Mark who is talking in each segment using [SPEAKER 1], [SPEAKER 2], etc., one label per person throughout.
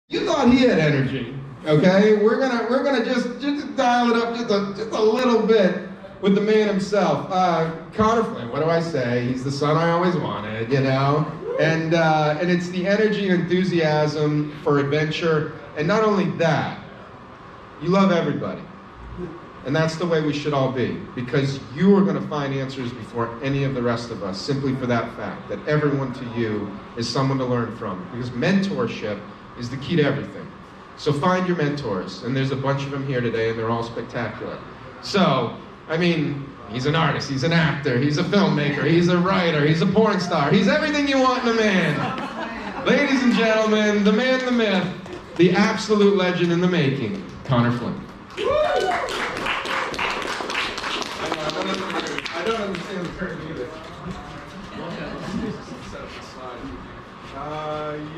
[SPEAKER 1] You thought he had energy, okay? We're gonna just dial it up just a little bit with the man himself. Connor Flynn, what do I say? He's the son I always wanted, you know? And it's the energy and enthusiasm for adventure. And not only that, you love everybody. And that's the way we should all be, because you are going to find answers before any of the rest of us, simply for that fact, that everyone to you is someone to learn from. Because mentorship is the key to everything. So find your mentors, and there's a bunch of them here today, and they're all spectacular. So, I mean, he's an artist, he's an actor, he's a filmmaker, he's a writer, he's a porn star, he's everything you want in a man. Ladies and gentlemen, the man, the myth, the absolute legend in the making, Connor Flynn. I don't understand the term either.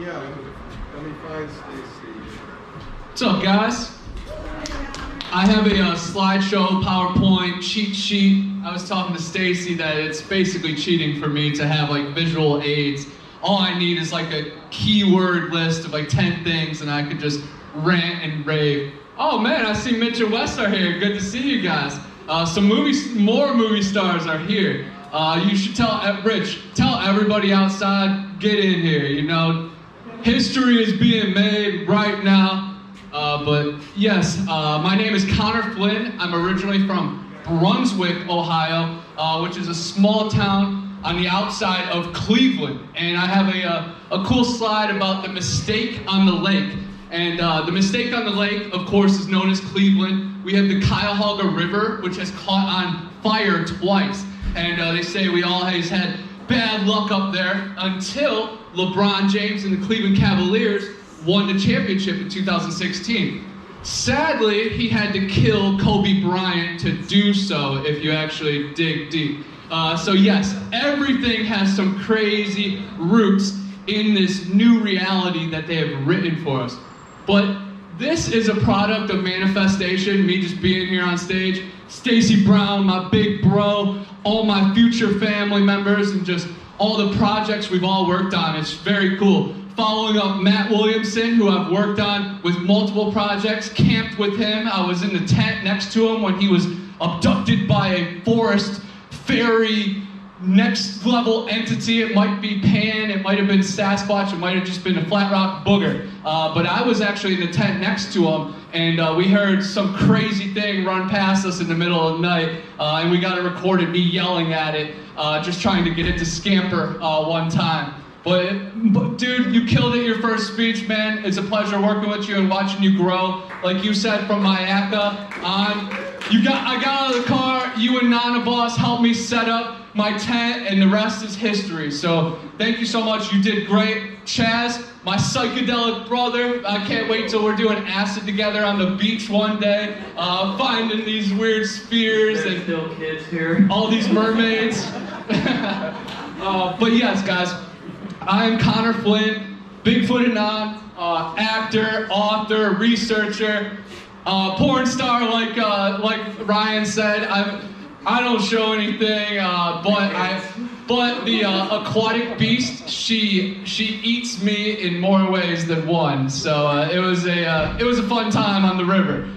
[SPEAKER 1] Yeah, let me find Stacy.
[SPEAKER 2] What's up, guys? I have a slideshow, PowerPoint, cheat sheet. I was talking to Stacy that it's basically cheating for me to have like visual aids. All I need is like a keyword list of like 10 things and I could just rant and rave. Oh man, I see Mitch and Wes are here. Good to see you guys. More movie stars are here. You should tell everybody outside, get in here, you know. History is being made right now. But yes, my name is Connor Flynn. I'm originally from Brunswick, Ohio, which is a small town on the outside of Cleveland. And I have a cool slide about the mistake on the lake. And the mistake on the lake, of course, is known as Cleveland. We have the Cuyahoga River, which has caught on fire twice. And they say we always had bad luck up there until LeBron James and the Cleveland Cavaliers won the championship in 2016. Sadly, he had to kill Kobe Bryant to do so, if you actually dig deep. So yes, everything has some crazy roots in this new reality that they have written for us. But this is a product of manifestation, me just being here on stage, Stacy Brown, my big bro, all my future family members, and just all the projects we've all worked on. It's very cool. Following up Matt Williamson, who I've worked on with multiple projects, camped with him. I was in the tent next to him when he was abducted by a forest fairy next level entity. It might be Pan, it might have been Sasquatch, it might have just been a flat rock booger. But I was actually in the tent next to him, and we heard some crazy thing run past us in the middle of the night, and we got it recorded, me yelling at it, just trying to get it to scamper one time. But dude, you killed it your first speech, man. It's a pleasure working with you and watching you grow. Like you said, from Mayaka on, I got out of the car, you and Nana Boss helped me set up my tent, and the rest is history. So thank you so much, you did great. Chaz, my psychedelic brother, I can't wait till we're doing acid together on the beach one day, finding these weird spheres.
[SPEAKER 3] There's still kids here.
[SPEAKER 2] All these mermaids. But yes, guys, I'm Connor Flynn, Bigfoot Anon, actor, author, researcher, porn star like Ryan said. I don't show anything, but the aquatic beast, she eats me in more ways than one. So it was a fun time on the river.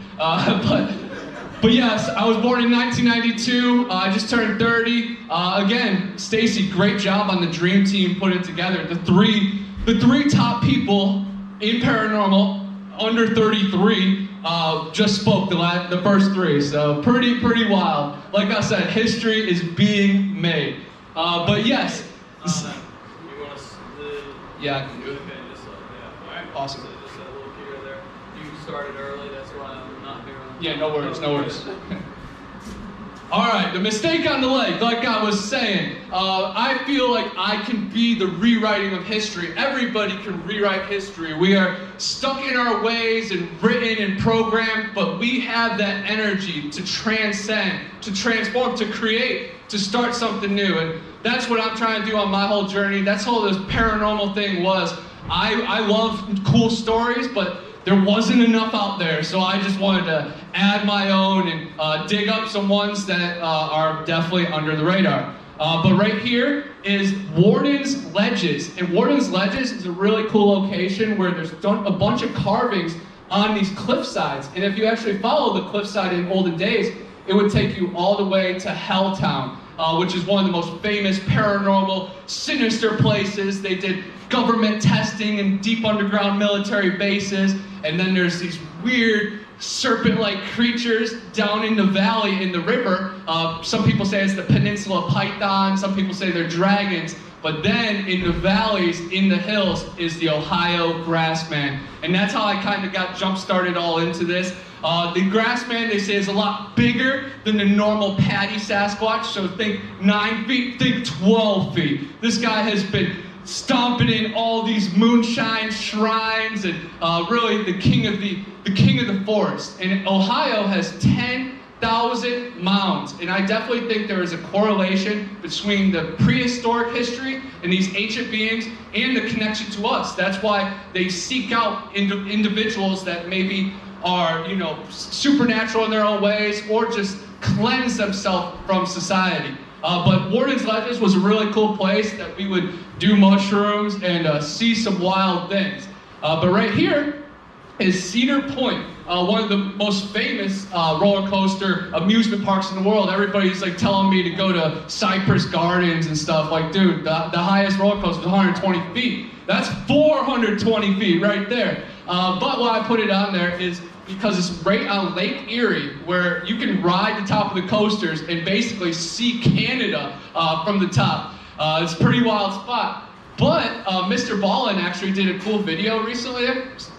[SPEAKER 2] But yes, I was born in 1992. I just turned 30. Again, Stacy, great job on the dream team putting it together. The three top people in paranormal under 33 just spoke the first three. So pretty wild. Like I said, history is being made. But yes.
[SPEAKER 3] You want us to?
[SPEAKER 2] Yeah, I can do it.
[SPEAKER 3] Okay, just yeah. All right.
[SPEAKER 2] Awesome.
[SPEAKER 3] So just a little here there. You started early. That's why I'm not here.
[SPEAKER 2] Yeah, no worries. All right, the mistake on the lake, like I was saying, I feel like I can be the rewriting of history. Everybody can rewrite history. We are stuck in our ways and written and programmed, but we have that energy to transcend, to transform, to create, to start something new. And that's what I'm trying to do on my whole journey. That's all this paranormal thing was. I love cool stories, but there wasn't enough out there, so I just wanted to add my own and dig up some ones that are definitely under the radar. But right here is Warden's Ledges. And Warden's Ledges is a really cool location where there's done a bunch of carvings on these cliff sides. And if you actually follow the cliffside in olden days, it would take you all the way to Helltown, which is one of the most famous paranormal, sinister places. They did government testing in deep underground military bases. And then there's these weird serpent-like creatures down in the valley in the river. Some people say it's the Peninsula Python, some people say they're dragons, but then in the valleys, in the hills, is the Ohio Grassman. And that's how I kind of got jump-started all into this. The Grassman, they say, is a lot bigger than the normal patty Sasquatch, so think 9 feet, think 12 feet. This guy has been stomping in all these moonshine shrines and really the king of the forest. And Ohio has 10,000 mounds, and I definitely think there is a correlation between the prehistoric history and these ancient beings and the connection to us. That's why they seek out individuals that maybe are, you know, supernatural in their own ways or just cleanse themselves from society. But Warden's Ledges was a really cool place that we would do mushrooms and see some wild things. But right here is Cedar Point, one of the most famous roller coaster amusement parks in the world. Everybody's like telling me to go to Cypress Gardens and stuff. Like, dude, the highest roller coaster is 120 feet. That's 420 feet right there. But why I put it on there is because it's right on Lake Erie, where you can ride the top of the coasters and basically see Canada from the top. It's a pretty wild spot. But Mr. Ballin actually did a cool video recently.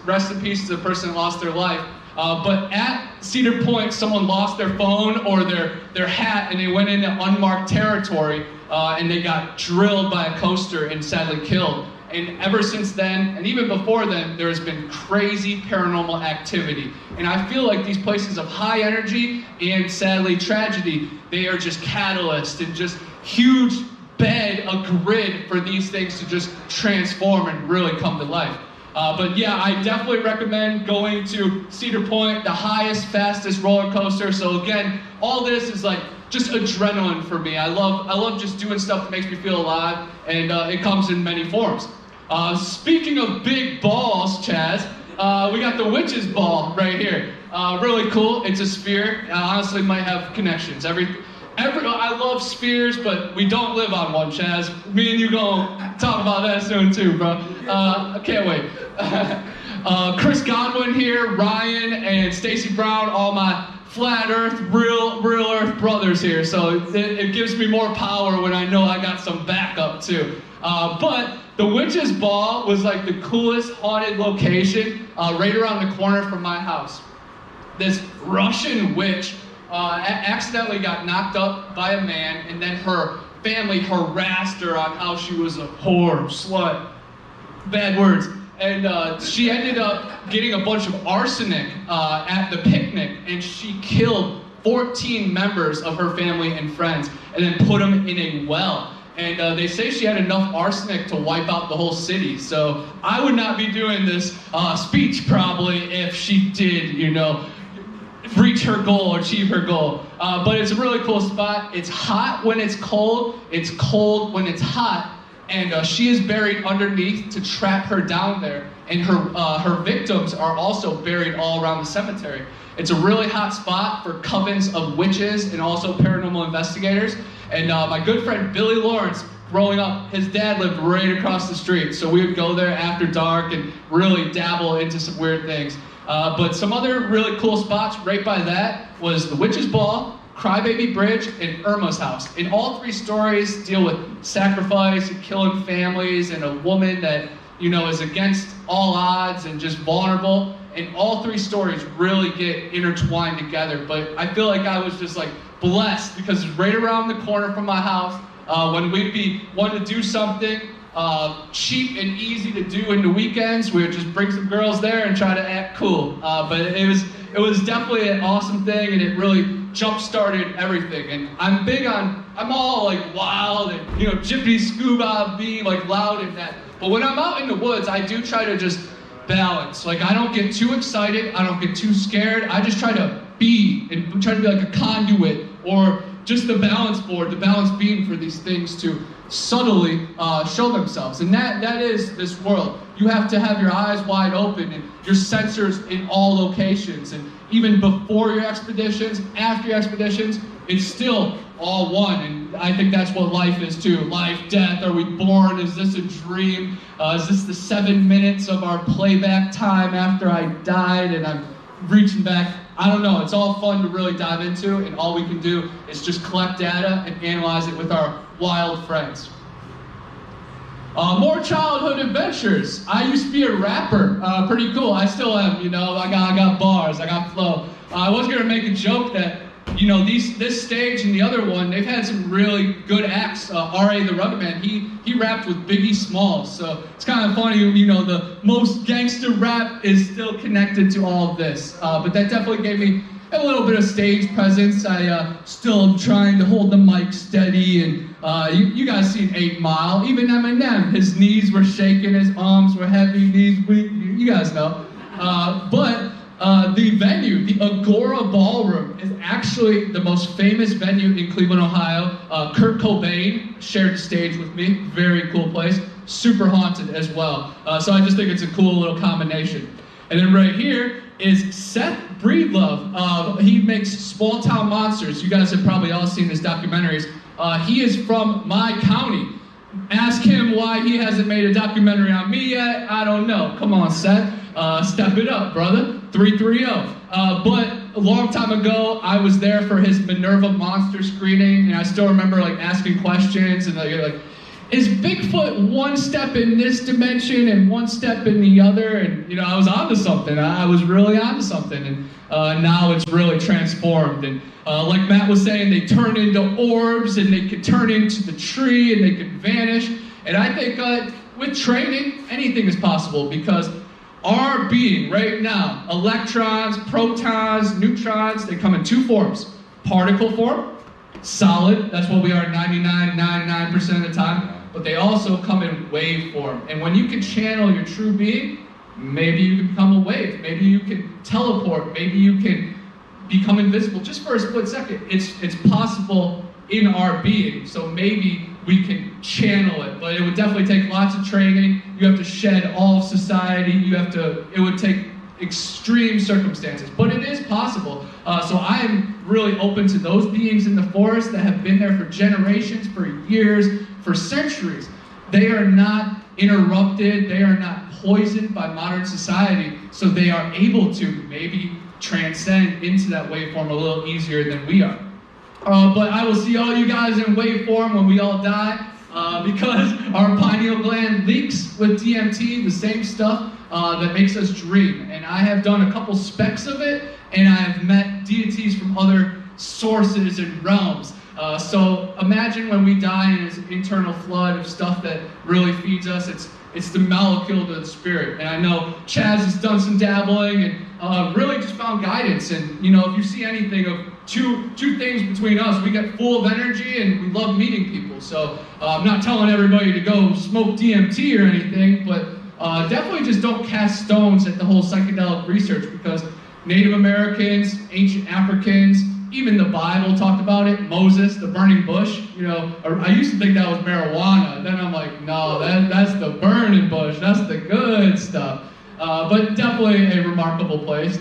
[SPEAKER 2] Rest in peace to the person that lost their life. But at Cedar Point, someone lost their phone or their hat, and they went into unmarked territory, and they got drilled by a coaster and sadly killed. And ever since then, and even before then, there has been crazy paranormal activity. And I feel like these places of high energy and sadly tragedy, they are just catalysts and just huge bed, a grid for these things to just transform and really come to life. But yeah, I definitely recommend going to Cedar Point, the highest, fastest roller coaster. So again, all this is like just adrenaline for me. I love just doing stuff that makes me feel alive, and it comes in many forms. Speaking of big balls, Chaz, we got the witch's ball right here. Really cool. It's a sphere. Honestly, might have connections. I love spheres, but we don't live on one, Chaz. Me and you gonna talk about that soon too, bro. I can't wait. Chris Godwin here, Ryan and Stacy Brown, all my flat earth, real earth brothers here. So it gives me more power when I know I got some backup too. But the Witch's Ball was like the coolest haunted location right around the corner from my house. This Russian witch accidentally got knocked up by a man, and then her family harassed her on how she was a whore, slut, bad words. And she ended up getting a bunch of arsenic at the picnic, and she killed 14 members of her family and friends, and then put them in a well. And they say she had enough arsenic to wipe out the whole city. So I would not be doing this speech probably if she did, you know, reach her goal or achieve her goal. But it's a really cool spot. It's hot when it's cold. It's cold when it's hot. And she is buried underneath to trap her down there. And her victims are also buried all around the cemetery. It's a really hot spot for covens of witches and also paranormal investigators. And my good friend Billy Lawrence, growing up, his dad lived right across the street. So we would go there after dark and really dabble into some weird things. But some other really cool spots right by that was the Witch's Ball, Crybaby Bridge, and Irma's house. And all three stories deal with sacrifice and killing families and a woman that, you know, is against all odds and just vulnerable. And all three stories really get intertwined together. But I feel like I was just like blessed because it's right around the corner from my house. When we'd be wanting to do something cheap and easy to do in the weekends, we would just bring some girls there and try to act cool. But it was definitely an awesome thing, and it really jump-started everything. And I'm all like wild and, you know, jippity scuba, being like loud and that. But when I'm out in the woods, I do try to just balance. Like, I don't get too excited, I don't get too scared. I just try to be and try to be like a conduit or just the balance board, the balance beam for these things to subtly show themselves. And that is this world. You have to have your eyes wide open and your sensors in all locations. And even before your expeditions, after your expeditions, it's still all one. And I think that's what life is too. Life, death, are we born? Is this a dream? Is this the 7 minutes of our playback time after I died and I'm reaching back? I don't know. It's all fun to really dive into, and all we can do is just collect data and analyze it with our wild friends. More childhood adventures. I used to be a rapper. Pretty cool. I still am, you know. I got bars. I got flow. I was going to make a joke that, you know, this stage and the other one, they've had some really good acts. R.A. the Rugged Man, he rapped with Biggie Smalls. So it's kind of funny, you know, the most gangster rap is still connected to all of this. But that definitely gave me a little bit of stage presence. I still am trying to hold the mic steady, and you guys seen 8 Mile. Even Eminem, his knees were shaking, his arms were heavy, knees weak. You guys know. But the venue, the Agora Ballroom, is actually the most famous venue in Cleveland, Ohio. Kurt Cobain shared the stage with me. Very cool place. Super haunted as well. So I just think it's a cool little combination. And then right here is Seth Breedlove. He makes Small Town Monsters. You guys have probably all seen his documentaries. He is from my county. Ask him why he hasn't made a documentary on me yet. I don't know. Come on, Seth. Step it up, brother. 330. But a long time ago, I was there for his Minerva Monster screening, and I still remember like asking questions and like, is Bigfoot one step in this dimension and one step in the other? And you know, I was onto something. I was really onto something, and now it's really transformed. And like Matt was saying, they turn into orbs, and they could turn into the tree, and they could vanish. And I think with training, anything is possible, because our being right now, electrons, protons, neutrons, they come in 2 forms. Particle form, solid, that's what we are 99.99% of the time, but they also come in wave form. And when you can channel your true being, maybe you can become a wave, maybe you can teleport, maybe you can become invisible just for a split second. It's possible in our being, so maybe we can channel it, but it would definitely take lots of training. You have to shed all of society. It would take extreme circumstances, but it is possible. So I am really open to those beings in the forest that have been there for generations, for years, for centuries. They are not interrupted. They are not poisoned by modern society, so they are able to maybe transcend into that waveform a little easier than we are. But I will see all you guys in waveform when we all die, because our pineal gland leaks with DMT, the same stuff that makes us dream. And I have done a couple specks of it, and I have met deities from other sources and realms. So imagine when we die in this internal flood of stuff that really feeds us. It's the molecule to the spirit. And I know Chaz has done some dabbling and really just found guidance. And you know, if you see anything of two things between us, we get full of energy and we love meeting people. So I'm not telling everybody to go smoke DMT or anything, but definitely just don't cast stones at the whole psychedelic research, because Native Americans, ancient Africans, even the Bible talked about it. Moses, the burning bush, you know, I used to think that was marijuana. Then I'm like, no, that's the burning bush. That's the good stuff. But definitely a remarkable place.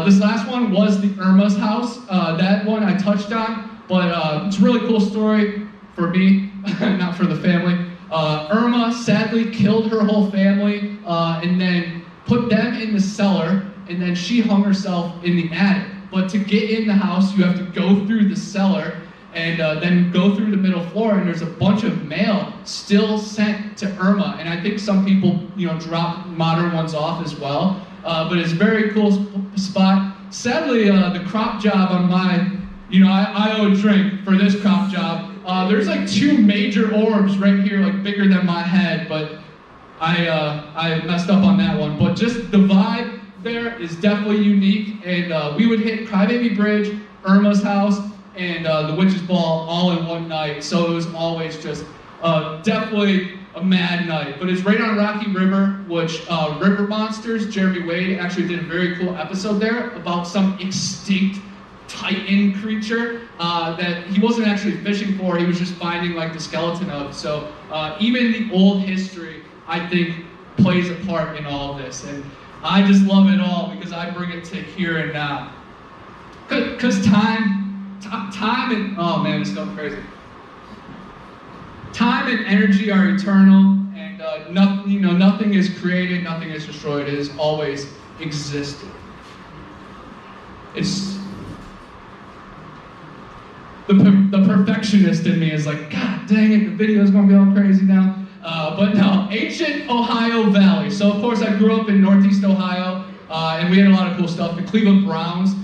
[SPEAKER 2] This last one was the Irma's house. That one I touched on, but it's a really cool story for me, not for the family. Irma sadly killed her whole family and then put them in the cellar, and then she hung herself in the attic. But to get in the house, you have to go through the cellar and then go through the middle floor, and there's a bunch of mail still sent to Irma. And I think some people, you know, drop modern ones off as well. But it's a very cool spot. Sadly, the crop job on mine, you know, I owe a drink for this crop job. There's like 2 major orbs right here, like bigger than my head, but I messed up on that one. But just the vibe there is definitely unique, and we would hit Crybaby Bridge, Irma's house, and the Witch's Ball all in one night. So it was always just definitely a mad night. But it's right on Rocky River, which River Monsters, Jeremy Wade actually did a very cool episode there about some extinct titan creature that he wasn't actually fishing for, he was just finding like the skeleton of. So even the old history, I think, plays a part in all of this. And I just love it all because I bring it to here and now. Because time and, oh man, it's going crazy. Time and energy are eternal, and nothing is created, nothing is destroyed. It has always existed. It's the perfectionist in me is like, God dang it, the video is going to be all crazy now. But no, ancient Ohio Valley. So of course I grew up in Northeast Ohio, and we had a lot of cool stuff. The Cleveland Browns,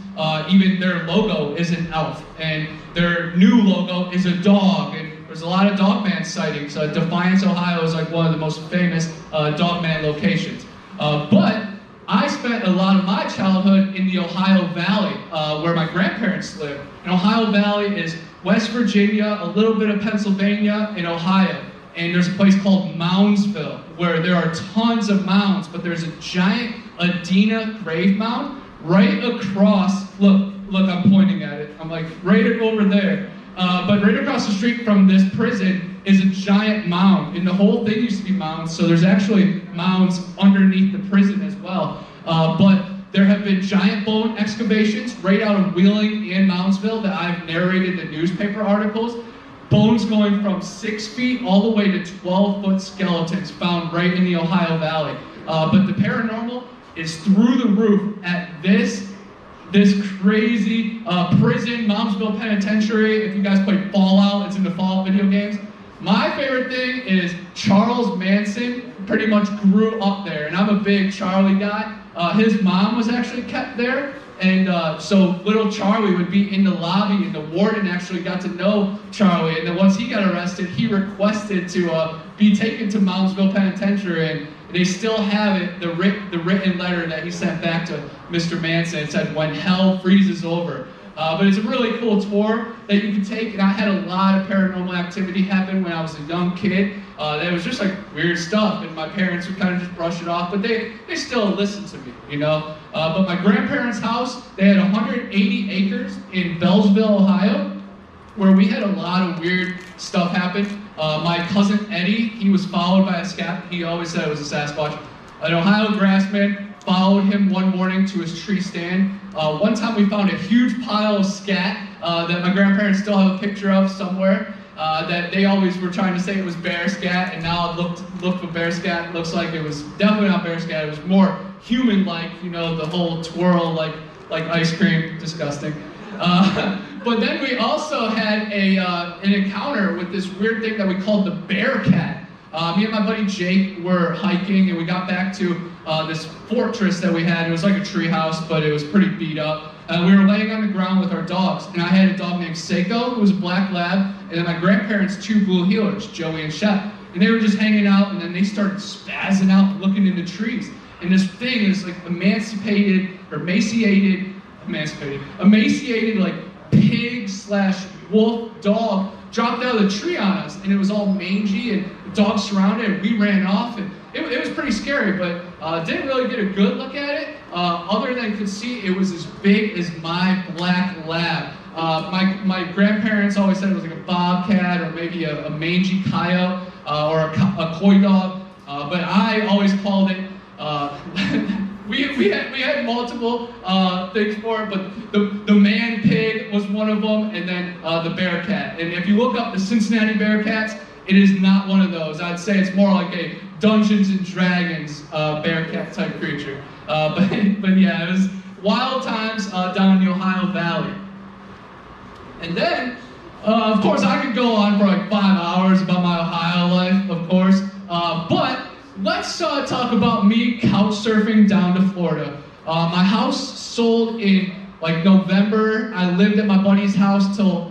[SPEAKER 2] even their logo is an elf, and their new logo is a dog, and there's a lot of Dogman sightings. Defiance, Ohio is like one of the most famous Dogman locations. But I spent a lot of my childhood in the Ohio Valley, where my grandparents lived. And Ohio Valley is West Virginia, a little bit of Pennsylvania, and Ohio. And there's a place called Moundsville, where there are tons of mounds, but there's a giant Adena grave mound right across, look, I'm pointing at it. I'm like, right over there. But right across the street from this prison is a giant mound, and the whole thing used to be mounds, so there's actually mounds underneath the prison as well. But there have been giant bone excavations right out of Wheeling and Moundsville that I've narrated in newspaper articles. Bones going from 6 feet all the way to 12-foot skeletons found right in the Ohio Valley. But the paranormal is through the roof at this crazy prison, Moundsville Penitentiary. If you guys played Fallout, it's in the Fallout video games. My favorite thing is Charles Manson pretty much grew up there, and I'm a big Charlie guy. His mom was actually kept there, and so little Charlie would be in the lobby, and the warden actually got to know Charlie, and then once he got arrested, he requested to be taken to Moundsville Penitentiary, and they still have it, the written letter that he sent back to Mr. Manson. It said, "When hell freezes over." But it's a really cool tour that you can take, and I had a lot of paranormal activity happen when I was a young kid. That was just like weird stuff, and my parents would kind of just brush it off, but they still listened to me, you know. But my grandparents' house, they had 180 acres in Bellsville, Ohio, where we had a lot of weird stuff happen. My cousin Eddie, he was followed by he always said it was a Sasquatch. An Ohio grassman followed him one morning to his tree stand. One time we found a huge pile of scat that my grandparents still have a picture of somewhere, that they always were trying to say it was bear scat, and now it looked for bear scat. It looks like it was definitely not bear scat. It was more human-like, you know, the whole twirl like ice cream, disgusting. But then we also had an encounter with this weird thing that we called the bear cat. Me and my buddy Jake were hiking, and we got back to this fortress that we had. It was like a tree house, but it was pretty beat up. We were laying on the ground with our dogs, and I had a dog named Seiko, who was a black lab, and then my grandparents' 2 blue heelers, Joey and Shep. And they were just hanging out, and then they started spazzing out, looking into trees. And this thing is like emaciated, like pig/wolf dog dropped out of the tree on us, and it was all mangy, and the dog surrounded it, and we ran off, and it was pretty scary, but didn't really get a good look at it, other than could see it was as big as my black lab. My grandparents always said it was like a bobcat, or maybe a mangy coyote, or a coy dog, but I always called it, we had multiple things for it, but the man pig was one of them, and then the bear cat. And if you look up the Cincinnati Bearcats, it is not one of those. I'd say it's more like a Dungeons and Dragons bearcat type creature. But yeah, it was wild times down in the Ohio Valley. And then, of course, I could go on for like 5 hours about my Ohio life, of course. But let's talk about me couch surfing down to Florida. My house sold in like November. I lived at my buddy's house till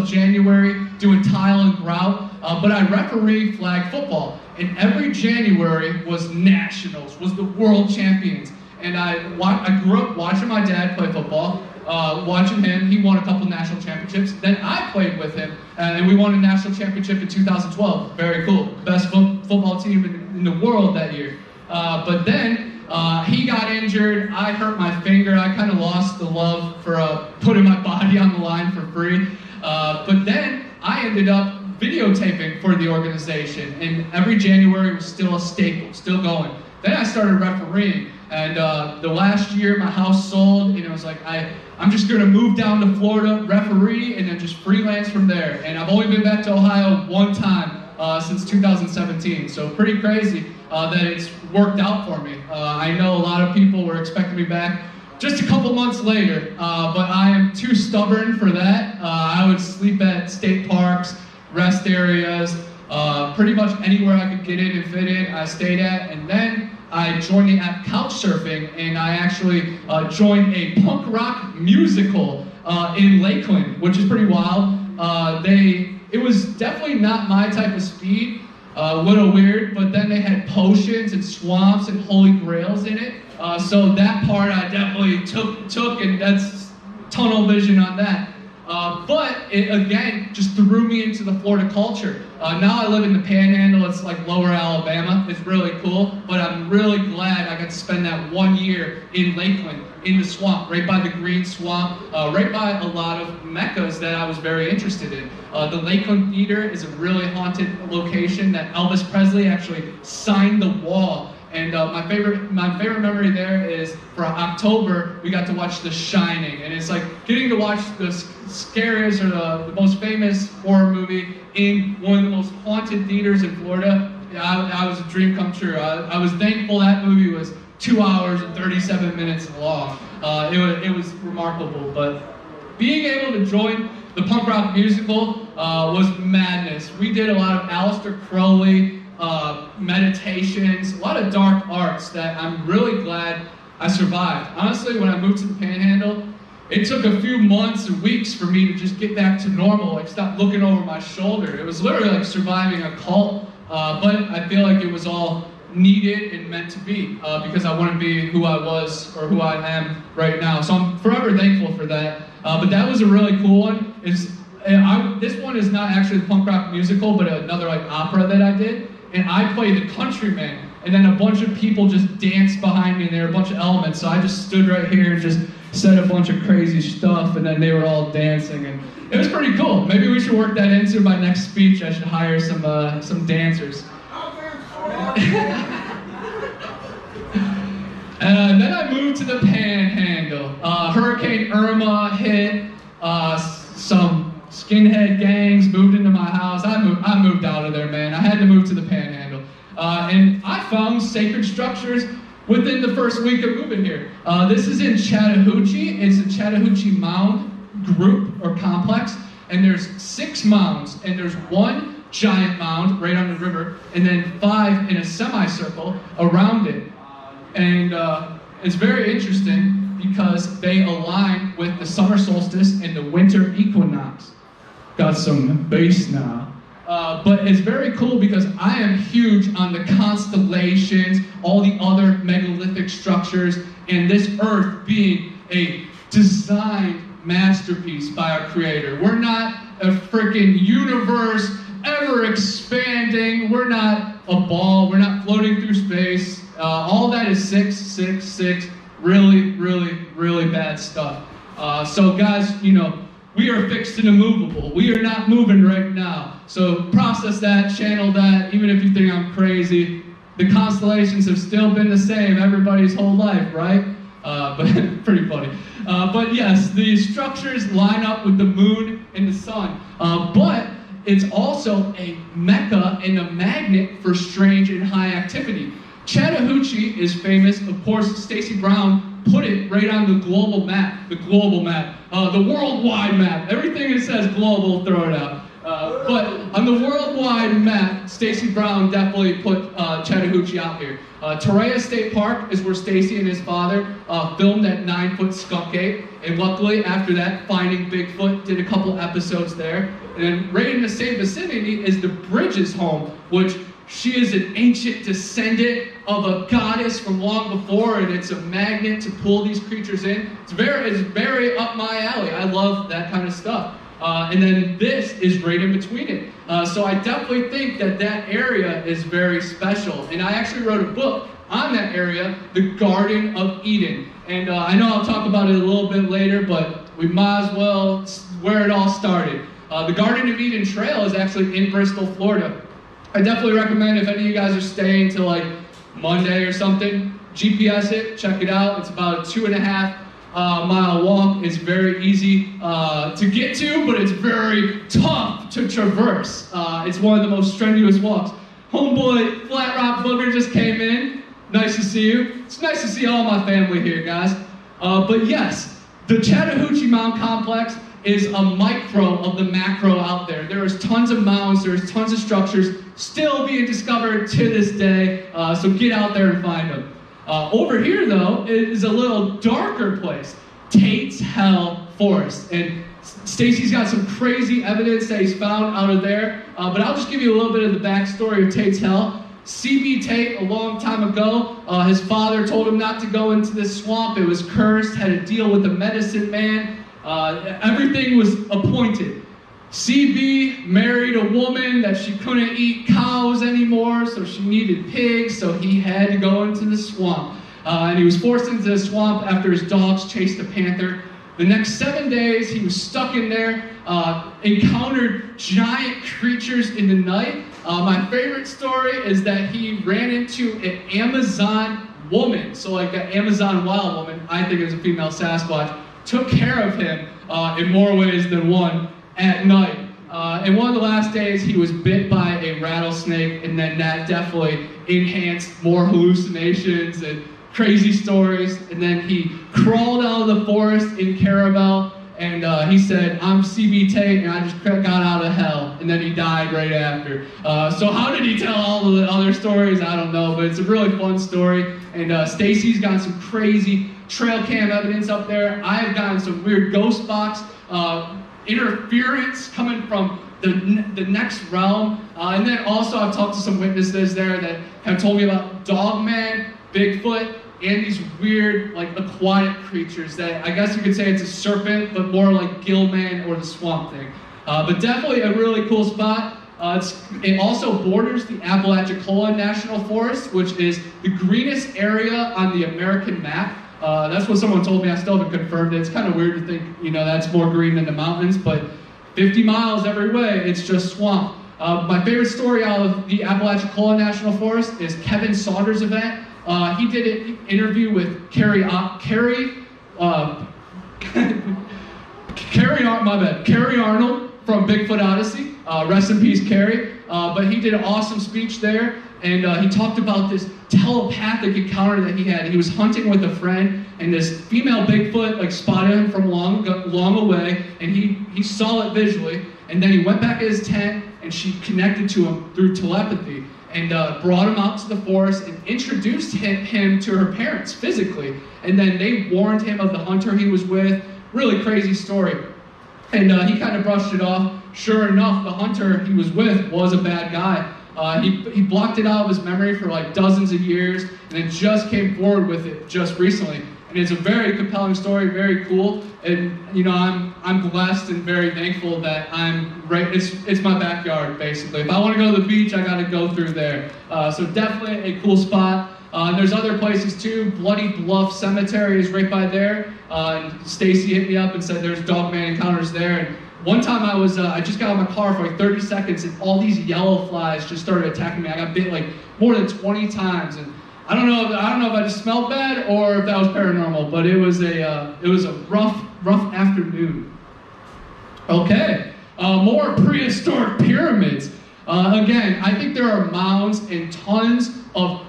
[SPEAKER 2] January doing tile and grout. But I referee flag football. And every January was nationals, was the world champions. And I grew up watching my dad play football. Watching him, he won a couple national championships. Then I played with him, and we won a national championship in 2012. Very cool. Best football team in the world that year. But then he got injured. I hurt my finger. I kind of lost the love for putting my body on the line for free. But then I ended up videotaping for the organization, and every January was still a staple, still going. Then I started refereeing, and the last year my house sold, and it was like, I'm just gonna move down to Florida, referee, and then just freelance from there. And I've only been back to Ohio one time since 2017, so pretty crazy that it's worked out for me. I know a lot of people were expecting me back just a couple months later, but I am too stubborn for that. I would sleep at state parks, rest areas, pretty much anywhere I could get in and fit in, I stayed at. And then I joined the app Couchsurfing, and I actually joined a punk rock musical in Lakeland, which is pretty wild. It was definitely not my type of speed, a little weird, but then they had potions and swamps and holy grails in it. So that part I definitely took, and that's tunnel vision on that. But it, again, just threw me into the Florida culture. Now I live in the Panhandle. It's like lower Alabama. It's really cool, but I'm really glad I got to spend that 1 year in Lakeland, in the swamp, right by the Green Swamp, right by a lot of meccas that I was very interested in. The Lakeland Theater is a really haunted location that Elvis Presley actually signed the wall. And my favorite memory there is for October, we got to watch The Shining. And it's like getting to watch the scariest or the most famous horror movie in one of the most haunted theaters in Florida. I was a dream come true. I was thankful that movie was 2 hours and 37 minutes long. It was remarkable. But being able to join the punk rock musical was madness. We did a lot of Aleister Crowley, meditations, a lot of dark arts that I'm really glad I survived. Honestly, when I moved to the Panhandle, it took a few months and weeks for me to just get back to normal, like stop looking over my shoulder. It was literally like surviving a cult, but I feel like it was all needed and meant to be because I want to be who I was or who I am right now. So I'm forever thankful for that. But that was a really cool one. This one is not actually the punk rock musical, but another like opera that I did. And I played the countryman, and then a bunch of people just danced behind me, and there were a bunch of elements, so I just stood right here and just said a bunch of crazy stuff, and then they were all dancing, and it was pretty cool. Maybe we should work that into my next speech. I should hire some dancers. And then I moved to the Panhandle. Hurricane Irma hit, some skinhead gangs moved into my house. I moved out of there, man. I had to move to the Panhandle. And I found sacred structures within the first week of moving here. This is in Chattahoochee. It's a Chattahoochee mound group or complex. And there's 6 mounds. And there's 1 giant mound right on the river. And then 5 in a semicircle around it. And it's very interesting because they align with the summer solstice and the winter equinox. Got some bass now. But it's very cool because I am huge on the constellations, all the other megalithic structures, and this earth being a designed masterpiece by our creator. We're not a freaking universe ever expanding. We're not a ball. We're not floating through space. All that is 666. Really, really, really bad stuff. So guys, you know, we are fixed and immovable. We are not moving right now. So process that, channel that, even if you think I'm crazy. The constellations have still been the same everybody's whole life, right? But pretty funny. But yes, the structures line up with the moon and the sun. But it's also a mecca and a magnet for strange and high activity. Chattahoochee is famous, of course. Stacey Brown put it right on the global map, the worldwide map. Everything that says global, throw it out. But on the worldwide map, Stacey Brown definitely put Chattahoochee out here. Telosia State Park is where Stacey and his father filmed that 9-foot skunk ape. And luckily, after that, Finding Bigfoot did a couple episodes there. And then right in the same vicinity is the Bridges home, which she is an ancient descendant of a goddess from long before, and it's a magnet to pull these creatures in. It's very up my alley. I love that kind of stuff. And then this is right in between it. So I definitely think that area is very special. And I actually wrote a book on that area, The Garden of Eden. And I know I'll talk about it a little bit later, but we might as well, where it all started. The Garden of Eden Trail is actually in Bristol, Florida. I definitely recommend if any of you guys are staying till like Monday or something, GPS it, check it out. It's about a 2.5 mile walk. It's very easy to get to, but it's very tough to traverse. It's one of the most strenuous walks. Homeboy Flat Rock Booger just came in. Nice to see you. It's nice to see all my family here, guys. But yes, the Chattahoochee Mound Complex is a micro of the macro out there. There is tons of mounds, there's tons of structures still being discovered to this day, so get out there and find them. Over here, though, is a little darker place, Tate's Hell Forest. And Stacy's got some crazy evidence that he's found out of there, but I'll just give you a little bit of the backstory of Tate's Hell. C.B. Tate, a long time ago, his father told him not to go into this swamp. It was cursed, had to deal with the medicine man. Everything was appointed. CB married a woman that she couldn't eat cows anymore, so she needed pigs, so he had to go into the swamp. And he was forced into the swamp after his dogs chased a panther. The next 7 days, he was stuck in there, encountered giant creatures in the night. My favorite story is that he ran into an Amazon woman, so like an Amazon wild woman, I think it was a female Sasquatch, took care of him in more ways than one at night. And one of the last days, he was bit by a rattlesnake, and then that definitely enhanced more hallucinations and crazy stories. And then he crawled out of the forest in Caravel, and he said, "I'm CB Tate, and I just got out of hell." And then he died right after. So how did he tell all of the other stories? I don't know, but it's a really fun story. And Stacy's got some crazy trail cam evidence up there. I've gotten some weird ghost box interference coming from the next realm. And then also I've talked to some witnesses there that have told me about Dogman, Bigfoot, and these weird like aquatic creatures that I guess you could say it's a serpent, but more like Gillman or the Swamp Thing. But definitely a really cool spot. It also borders the Apalachicola National Forest, which is the greenest area on the American map. That's what someone told me. I still haven't confirmed it. It's kind of weird to think, that's more green than the mountains, but 50 miles every way, it's just swamp. My favorite story out of the Apalachicola National Forest is Kevin Saunders' event. He did an interview with Carrie Arnold from Bigfoot Odyssey. Rest in peace, Carrie. But he did an awesome speech there, and he talked about this telepathic encounter that he had. He was hunting with a friend, and this female Bigfoot spotted him from long away, and he saw it visually. And then he went back to his tent, and she connected to him through telepathy, and brought him out to the forest and introduced him to her parents physically. And then they warned him of the hunter he was with. Really crazy story. And he kind of brushed it off. Sure enough, the hunter he was with was a bad guy. He blocked it out of his memory for dozens of years, and then just came forward with it just recently. And it's a very compelling story, very cool. And I'm blessed and very thankful that I'm right. It's my backyard basically. If I want to go to the beach, I got to go through there. So definitely a cool spot. There's other places too. Bloody Bluff Cemetery is right by there. And Stacy hit me up and said there's Dogman encounters there. And one time I just got out of my car for 30 seconds, and all these yellow flies just started attacking me. I got bit more than 20 times, and I don't know if I just smelled bad or if that was paranormal, but it was a rough afternoon. Okay, more prehistoric pyramids. Again, I think there are mounds and tons of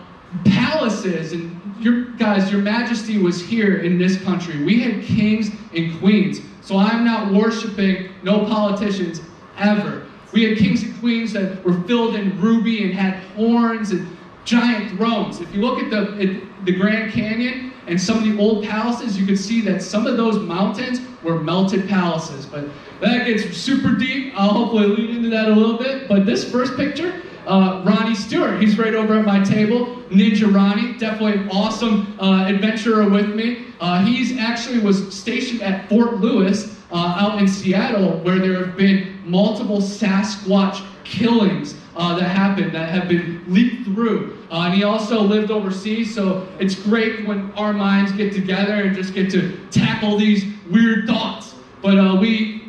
[SPEAKER 2] palaces, and your majesty was here in this country. We had kings and queens, so I'm not worshiping no politicians ever. We had kings and queens that were filled in ruby and had horns and giant thrones. If you look at the Grand Canyon and some of the old palaces, you can see that some of those mountains were melted palaces. But that gets super deep. I'll hopefully lead into that a little bit. But this first picture, Ronnie Stewart, he's right over at my table. Ninja Ronnie, definitely an awesome adventurer with me. He's actually was stationed at Fort Lewis out in Seattle, where there have been multiple Sasquatch killings that have been leaked through. And he also lived overseas, so it's great when our minds get together and just get to tackle these weird thoughts. But we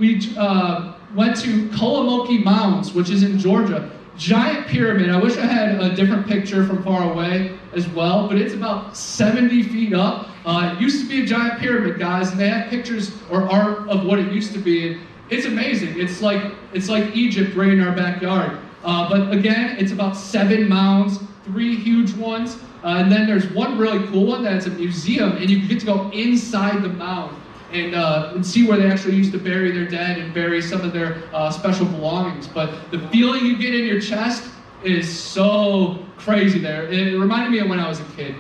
[SPEAKER 2] went to Kolomoki Mounds, which is in Georgia. Giant pyramid. I wish I had a different picture from far away as well, but it's about 70 feet up. It used to be a giant pyramid, guys, and they have pictures or art of what it used to be. And it's amazing. It's like Egypt right in our backyard. But again, it's about 7 mounds, 3 huge ones, and then there's one really cool one that's a museum, and you get to go inside the mound and see where they actually used to bury their dead and bury some of their special belongings. But the feeling you get in your chest is so crazy there. It reminded me of when I was a kid.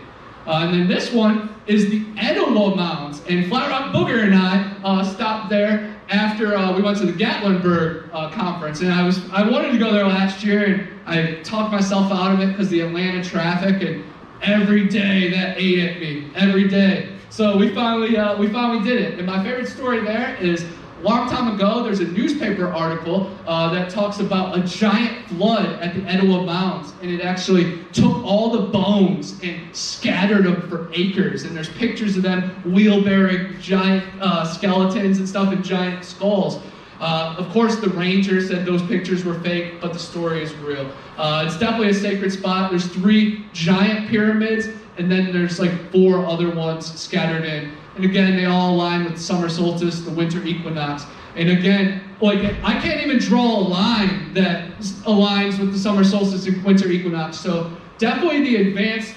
[SPEAKER 2] And then this one is the Etowah Mounds, and Flat Rock Booger and I stopped there after we went to the Gatlinburg conference, and I wanted to go there last year, and I talked myself out of it because the Atlanta traffic, and every day that ate at me, every day. So we finally did it. And my favorite story there is a long time ago, there's a newspaper article that talks about a giant flood at the Etowah Mounds, and it actually took all the bones and scattered them for acres. And there's pictures of them wheel-bearing giant skeletons and stuff and giant skulls. Of course, the ranger said those pictures were fake, but the story is real. It's definitely a sacred spot. There's 3 giant pyramids, and then there's like 4 other ones scattered in. And again, they all align with the summer solstice, the winter equinox. And again, like I can't even draw a line that aligns with the summer solstice and winter equinox. So definitely the advanced,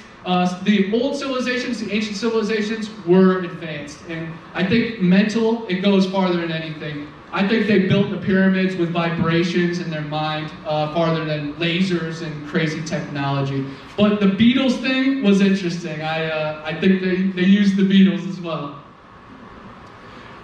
[SPEAKER 2] the old civilizations, the ancient civilizations were advanced. And I think mental, it goes farther than anything. I think they built the pyramids with vibrations in their mind farther than lasers and crazy technology. But the Beatles thing was interesting. I think they used the Beatles as well.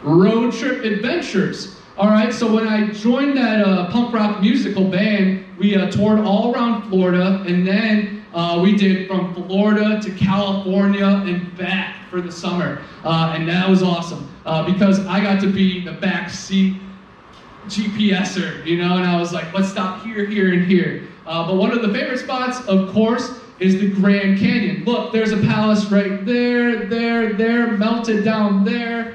[SPEAKER 2] Road trip adventures. All right, so when I joined that punk rock musical band, we toured all around Florida, and then we did from Florida to California and back for the summer. And that was awesome because I got to be the backseat GPSer, you know, and I was like, let's stop here, here, and here. But one of the favorite spots, of course, is the Grand Canyon. Look, there's a palace right there, melted down there.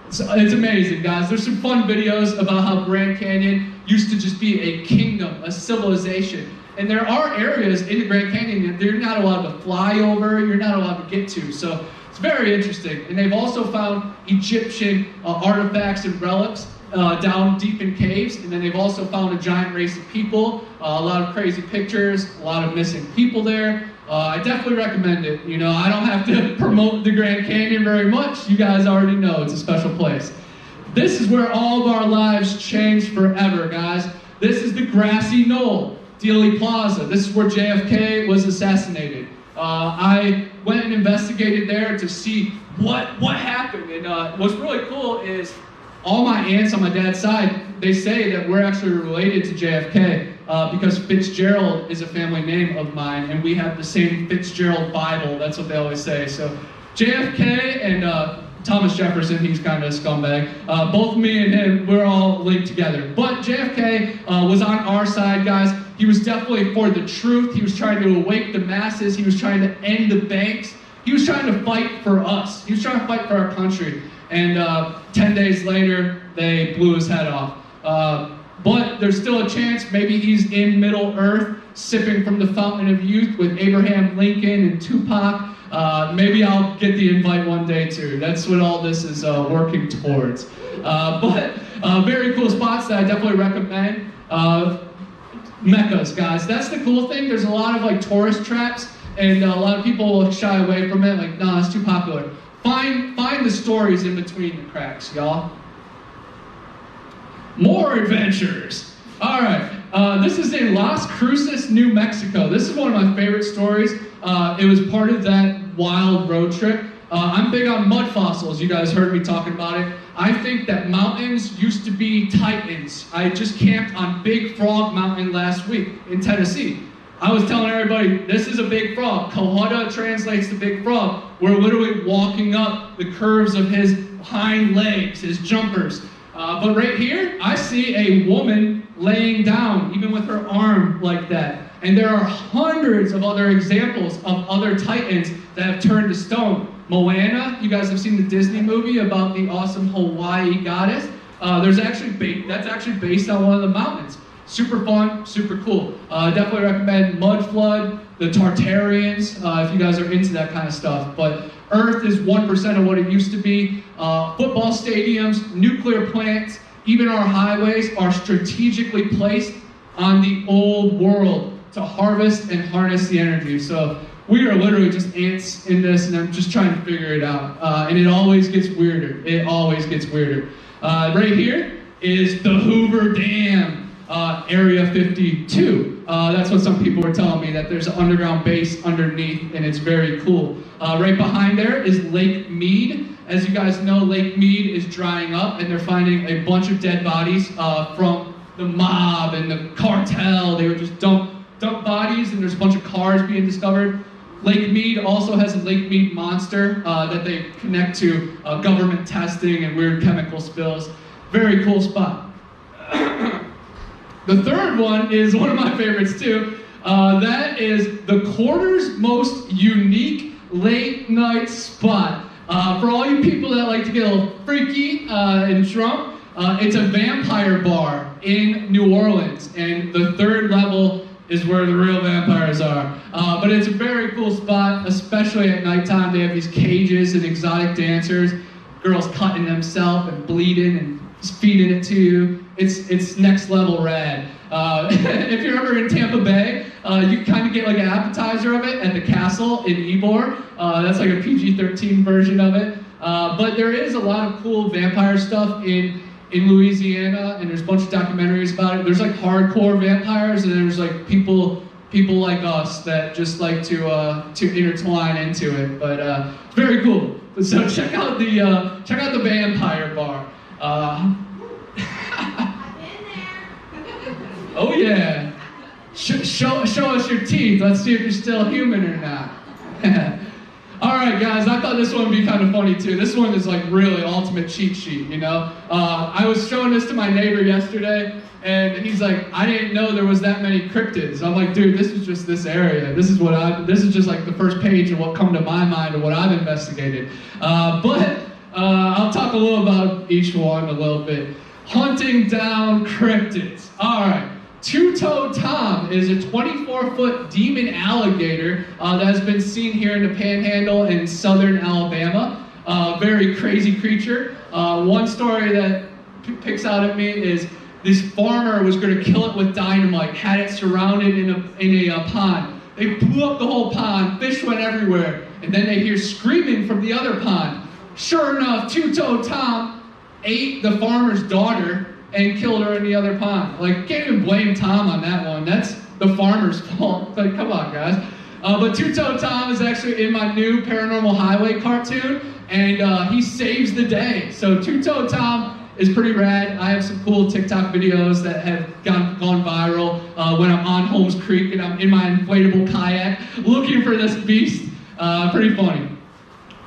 [SPEAKER 2] It's amazing, guys. There's some fun videos about how Grand Canyon used to just be a kingdom, a civilization. And there are areas in the Grand Canyon that you're not allowed to fly over, you're not allowed to get to. So it's very interesting. And they've also found Egyptian artifacts and relics down deep in caves. And then they've also found a giant race of people, a lot of crazy pictures, a lot of missing people there. I definitely recommend it. You know, I don't have to promote the Grand Canyon very much. You guys already know it's a special place. This is where all of our lives changed forever, guys. This is the grassy knoll, Dealey Plaza. This is where JFK was assassinated. I went and investigated there to see what happened. And what's really cool is all my aunts on my dad's side, they say that we're actually related to JFK because Fitzgerald is a family name of mine, and we have the same Fitzgerald Bible. That's what they always say. So JFK and Thomas Jefferson, he's kind of a scumbag. Both me and him, we're all linked together. But JFK was on our side, guys. He was definitely for the truth. He was trying to awake the masses. He was trying to end the banks. He was trying to fight for us. He was trying to fight for our country. And 10 days later, they blew his head off. But there's still a chance maybe he's in Middle Earth, sipping from the fountain of youth with Abraham Lincoln and Tupac. Maybe I'll get the invite one day too. That's what all this is working towards. But very cool spots that I definitely recommend. Meccas, guys. That's the cool thing. There's a lot of like tourist traps, and a lot of people will shy away from it. Like, nah, it's too popular. Find the stories in between the cracks, y'all. More adventures. All right, this is in Las Cruces, New Mexico. This is one of my favorite stories. It was part of that wild road trip. I'm big on mud fossils. You guys heard me talking about it. I think that mountains used to be titans. I just camped on Big Frog Mountain last week in Tennessee. I was telling everybody, this is a big frog. Gorda translates to big frog. We're literally walking up the curves of his hind legs, his jumpers. But right here, I see a woman laying down, even with her arm like that. And there are hundreds of other examples of other titans that have turned to stone. Moana, you guys have seen the Disney movie about the awesome Hawaii goddess. That's actually based on one of the mountains. Super fun, super cool. Definitely recommend Mud Flood, the Tartarians, if you guys are into that kind of stuff. But Earth is 1% of what it used to be. Football stadiums, nuclear plants, even our highways are strategically placed on the old world to harvest and harness the energy. So we are literally just ants in this, and I'm just trying to figure it out. And it always gets weirder. It always gets weirder. Right here is the Hoover Dam. Area 52. That's what some people were telling me, that there's an underground base underneath, and it's very cool. Right behind there is Lake Mead. As you guys know, Lake Mead is drying up, and they're finding a bunch of dead bodies from the mob and the cartel. They would just dump bodies, and there's a bunch of cars being discovered. Lake Mead also has a Lake Mead monster that they connect to government testing and weird chemical spills. Very cool spot. The third one is one of my favorites too. That is the quarter's most unique late night spot. For all you people that like to get a little freaky and drunk, it's a vampire bar in New Orleans, and the third level is where the real vampires are. But it's a very cool spot, especially at nighttime. They have these cages and exotic dancers, girls cutting themselves and bleeding and feeding it to you. It's next level rad. If you're ever in Tampa Bay, you kind of get like an appetizer of it at the castle in Ybor. That's like a PG-13 version of it. But there is a lot of cool vampire stuff in Louisiana, and there's a bunch of documentaries about it. There's like hardcore vampires, and there's like people like us that just like to intertwine into it. But it's very cool. So check out the vampire bar. Oh yeah. Show us your teeth. Let's see if you're still human or not. Alright guys, I thought this one would be kind of funny too. This one is like really ultimate cheat sheet, you know? I was showing this to my neighbor yesterday, and he's like, I didn't know there was that many cryptids. I'm like, dude, this is just this area. This is just like the first page of what come to my mind of what I've investigated. But I'll talk a little about each one a little bit. Hunting down cryptids. Alright. TwoToe Tom is a 24-foot demon alligator that has been seen here in the Panhandle in southern Alabama. Very crazy creature. One story that picks out at me is this farmer was going to kill it with dynamite, had it surrounded in a pond. They blew up the whole pond, fish went everywhere, and then they hear screaming from the other pond. Sure enough, TwoToe Tom ate the farmer's daughter and killed her in the other pond. Like, can't even blame Tom on that one. That's the farmer's fault. Like, come on, guys. But TwoToe Tom is actually in my new Paranormal Highway cartoon, and he saves the day. So TwoToe Tom is pretty rad. I have some cool TikTok videos that have gone viral when I'm on Holmes Creek and I'm in my inflatable kayak looking for this beast. Pretty funny.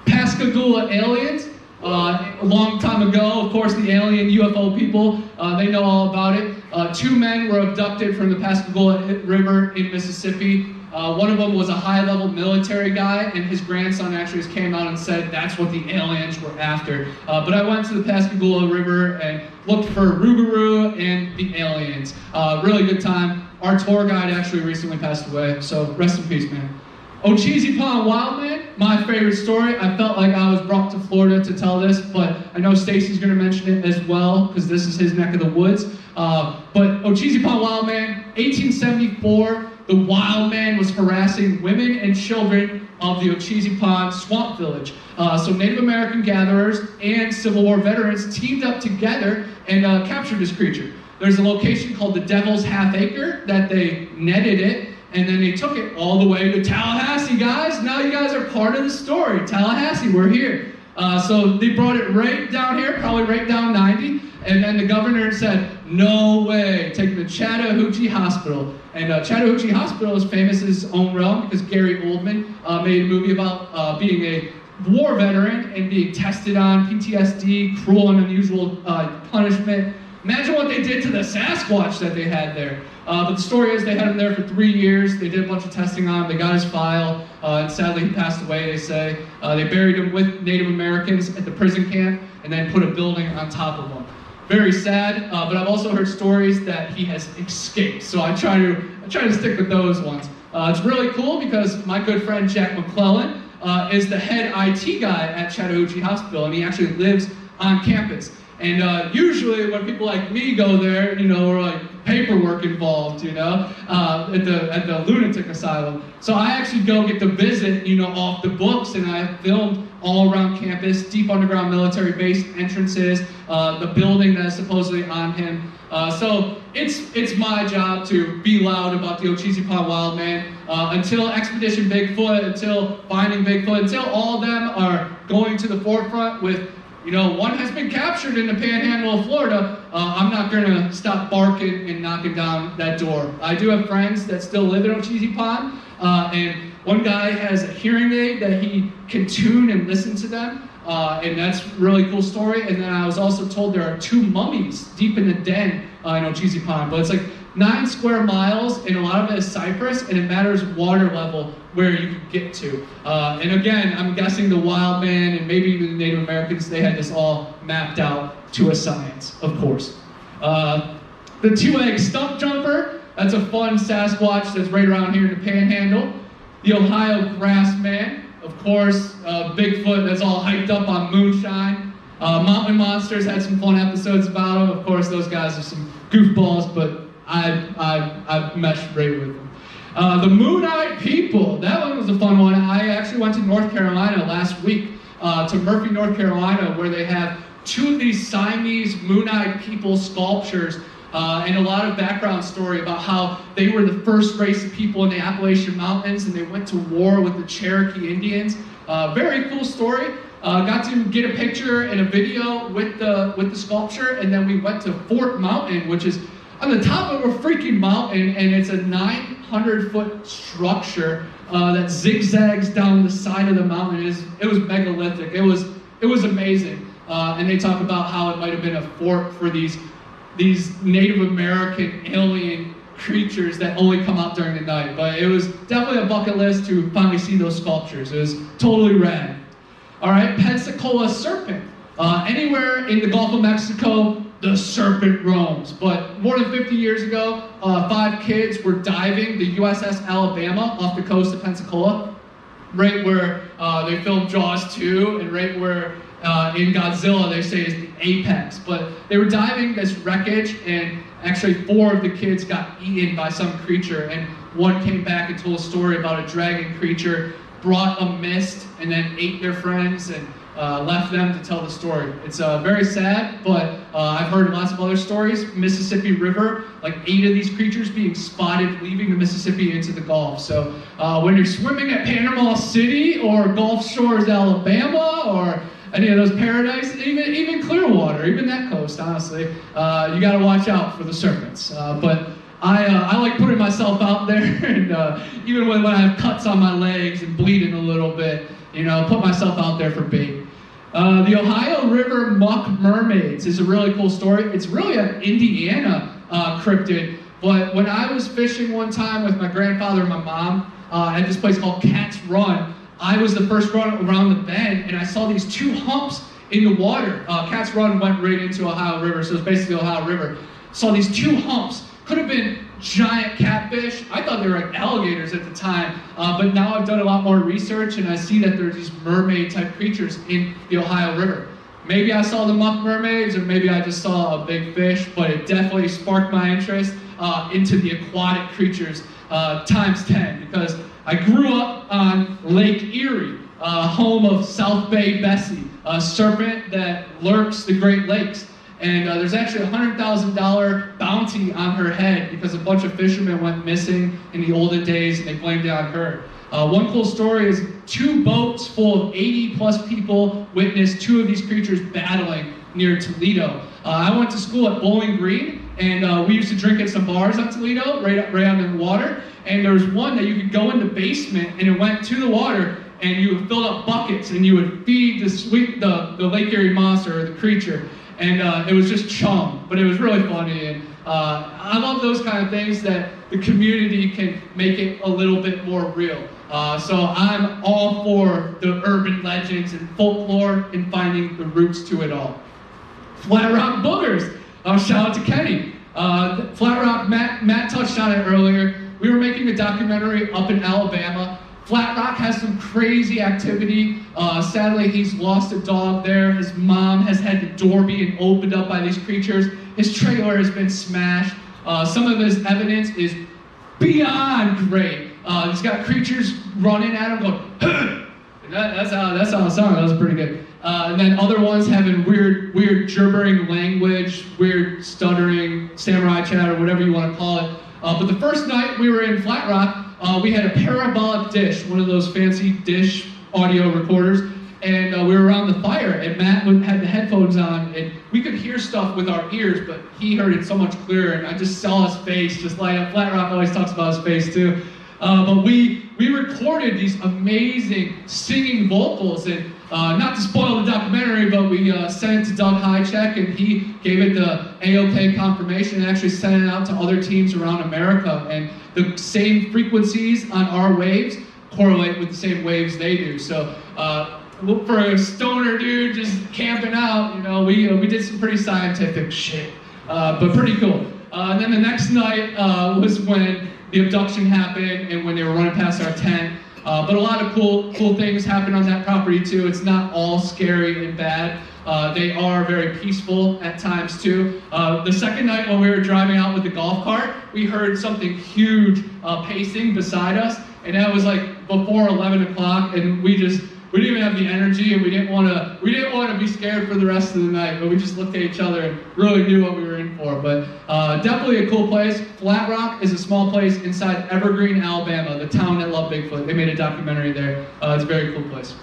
[SPEAKER 2] Pascagoula Aliens. A long time ago, of course, the alien UFO people, they know all about it. 2 men were abducted from the Pascagoula River in Mississippi. One of them was a high-level military guy, and his grandson actually just came out and said that's what the aliens were after. But I went to the Pascagoula River and looked for Rougarou and the aliens. Really good time. Our tour guide actually recently passed away, so rest in peace, man. Outkast Wildman, my favorite story. I felt like I was brought to Florida to tell this, but I know Stacy's going to mention it as well, because this is his neck of the woods. But Outkast Wildman, 1874, the wild man was harassing women and children of the Outkast Swamp Village. So Native American gatherers and Civil War veterans teamed up together and captured this creature. There's a location called the Devil's Half Acre that they netted it, and then they took it all the way to Tallahassee, guys. Now you guys are part of the story. Tallahassee, we're here. So they brought it right down here, probably right down 90, and then the governor said, no way, take it to Chattahoochee Hospital. And Chattahoochee Hospital is famous in its own realm because Gary Oldman made a movie about being a war veteran and being tested on PTSD, cruel and unusual punishment. Imagine what they did to the Sasquatch that they had there. But the story is they had him there for 3 years. They did a bunch of testing on him. They got his file. And sadly, he passed away, they say. They buried him with Native Americans at the prison camp and then put a building on top of him. Very sad, but I've also heard stories that he has escaped. So I try to stick with those ones. It's really cool because my good friend Jack McClellan is the head IT guy at Chattahoochee Hospital, and he actually lives on campus. And usually when people like me go there, you know, or like paperwork involved, you know, at the lunatic asylum. So I actually go get to visit, you know, off the books, and I filmed all around campus, deep underground military base entrances, the building that is supposedly on him. So it's my job to be loud about the Ocheesee Pond Wild Man until Expedition Bigfoot, until Finding Bigfoot, until all of them are going to the forefront with, you know, one has been captured in the panhandle of Florida. I'm not going to stop barking and knocking down that door. I do have friends that still live in Ocheesee Pond, and one guy has a hearing aid that he can tune and listen to them, and that's a really cool story. And then I was also told there are 2 mummies deep in the den in Ocheesee Pond, but it's like 9 square miles, and a lot of it is cypress, and it matters water level where you can get to. And again, I'm guessing the wild man and maybe even the Native Americans, they had this all mapped out to a science, of course. The 2-egg stump jumper, that's a fun Sasquatch that's right around here in the panhandle. The Ohio grass man, of course, Bigfoot that's all hyped up on moonshine. Mountain Monsters had some fun episodes about them. Of course, those guys are some goofballs, but I meshed right with them. The Moon-Eyed People, that one was a fun one. I actually went to North Carolina last week, to Murphy, North Carolina, where they have 2 of these Siamese Moon-Eyed People sculptures, and a lot of background story about how they were the first race of people in the Appalachian Mountains, and they went to war with the Cherokee Indians. Very cool story. Got to get a picture and a video with the sculpture, and then we went to Fort Mountain, which is on the top of a freaking mountain, and it's a 900-foot structure that zigzags down the side of the mountain. It was megalithic. It was amazing. And they talk about how it might have been a fort for these Native American alien creatures that only come out during the night. But it was definitely a bucket list to finally see those sculptures. It was totally rad. All right, Pascagoula serpent. Anywhere in the Gulf of Mexico, the serpent roams. But more than 50 years ago, 5 kids were diving the USS Alabama off the coast of Pensacola, right where they filmed Jaws 2, and right where in Godzilla they say is the apex. But they were diving this wreckage, and actually 4 of the kids got eaten by some creature, and one came back and told a story about a dragon creature, brought a mist, and then ate their friends, and left them to tell the story. It's very sad, but I've heard lots of other stories. Mississippi River, like 8 of these creatures being spotted leaving the Mississippi into the Gulf. So when you're swimming at Panama City or Gulf Shores, Alabama, or any of those paradises, even Clearwater, even that coast, honestly, you got to watch out for the serpents. But I like putting myself out there, and even when I have cuts on my legs and bleeding a little bit, you know, put myself out there for bait. The Ohio River muck mermaids is a really cool story. It's really an Indiana cryptid, but when I was fishing one time with my grandfather and my mom at this place called Cat's Run, I was the first run around the bend, and I saw these 2 humps in the water. Cat's Run went right into Ohio River, so it's basically Ohio River. Saw these 2 humps. Could have been giant catfish. I thought they were like alligators at the time, but now I've done a lot more research, and I see that there's these mermaid-type creatures in the Ohio River. Maybe I saw the muck mermaids, or maybe I just saw a big fish, but it definitely sparked my interest into the aquatic creatures times 10, because I grew up on Lake Erie, home of South Bay Bessie, a serpent that lurks the Great Lakes. And there's actually a $100,000 bounty on her head because a bunch of fishermen went missing in the olden days, and they blamed it on her. One cool story is 2 boats full of 80+ people witnessed 2 of these creatures battling near Toledo. I went to school at Bowling Green, and we used to drink at some bars on Toledo, right on the water. And there was one that you could go in the basement, and it went to the water, and you would fill up buckets, and you would feed the Lake Erie monster, or the creature. And it was just chum, but it was really funny. And I love those kind of things that the community can make it a little bit more real. So I'm all for the urban legends and folklore and finding the roots to it all. Flat Rock Boogers. Shout out to Kenny. Flat Rock, Matt touched on it earlier. We were making a documentary up in Alabama. Flat Rock has some crazy activity. Sadly, he's lost a dog there. His mom has had the door being opened up by these creatures. His trailer has been smashed. Some of his evidence is beyond great. He's got creatures running at him going, that's how it sounded. That was pretty good. And then other ones having weird gibbering language, weird stuttering, samurai chat, or whatever you want to call it. But the first night we were in Flat Rock, we had a parabolic dish, one of those fancy dish audio recorders, and we were around the fire, and Matt had the headphones on, and we could hear stuff with our ears, but he heard it so much clearer, and I just saw his face just light up. Flat Rock always talks about his face too. But we recorded these amazing singing vocals, and not to spoil the documentary, but we sent it to Doug Highcheck, and he gave it the A-OK confirmation and actually sent it out to other teams around America. And the same frequencies on our waves correlate with the same waves they do. So for a stoner dude just camping out, you know, we did some pretty scientific shit, but pretty cool. And then the next night was when the abduction happened and when they were running past our tent. But a lot of cool things happened on that property too. It's not all scary and bad. They are very peaceful at times too. The second night when we were driving out with the golf cart, we heard something huge pacing beside us, and that was like before 11 o'clock, and we didn't even have the energy, and we didn't want to be scared for the rest of the night, but we just looked at each other and really knew what we were in for. But definitely a cool place. Flat Rock is a small place inside Evergreen, Alabama, the town that loved Bigfoot. They made a documentary there. It's a very cool place.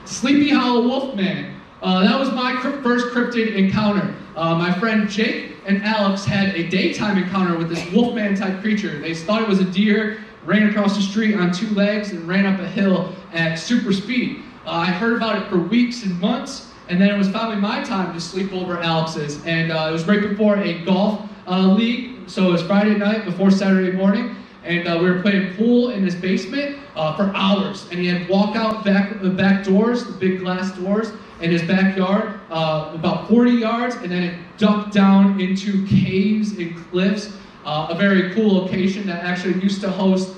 [SPEAKER 2] Sleepy Hollow Wolfman. That was my first cryptid encounter. My friend Jake and Alex had a daytime encounter with this wolfman type creature. They thought it was a deer, ran across the street on 2 legs, and ran up a hill at super speed. I heard about it for weeks and months, and then it was finally my time to sleep over Alex's. And it was right before a golf league, so it was Friday night before Saturday morning, and we were playing pool in his basement for hours. And he had walkout back doors, the big glass doors, in his backyard, about 40 yards, and then it ducked down into caves and cliffs. A very cool location that actually used to host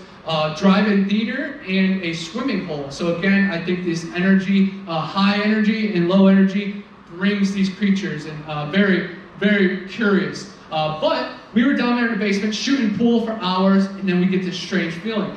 [SPEAKER 2] drive-in theater and a swimming hole. So again, I think this energy, high energy and low energy, brings these creatures, and very, very curious. But we were down there in the basement shooting pool for hours, and then we get this strange feeling.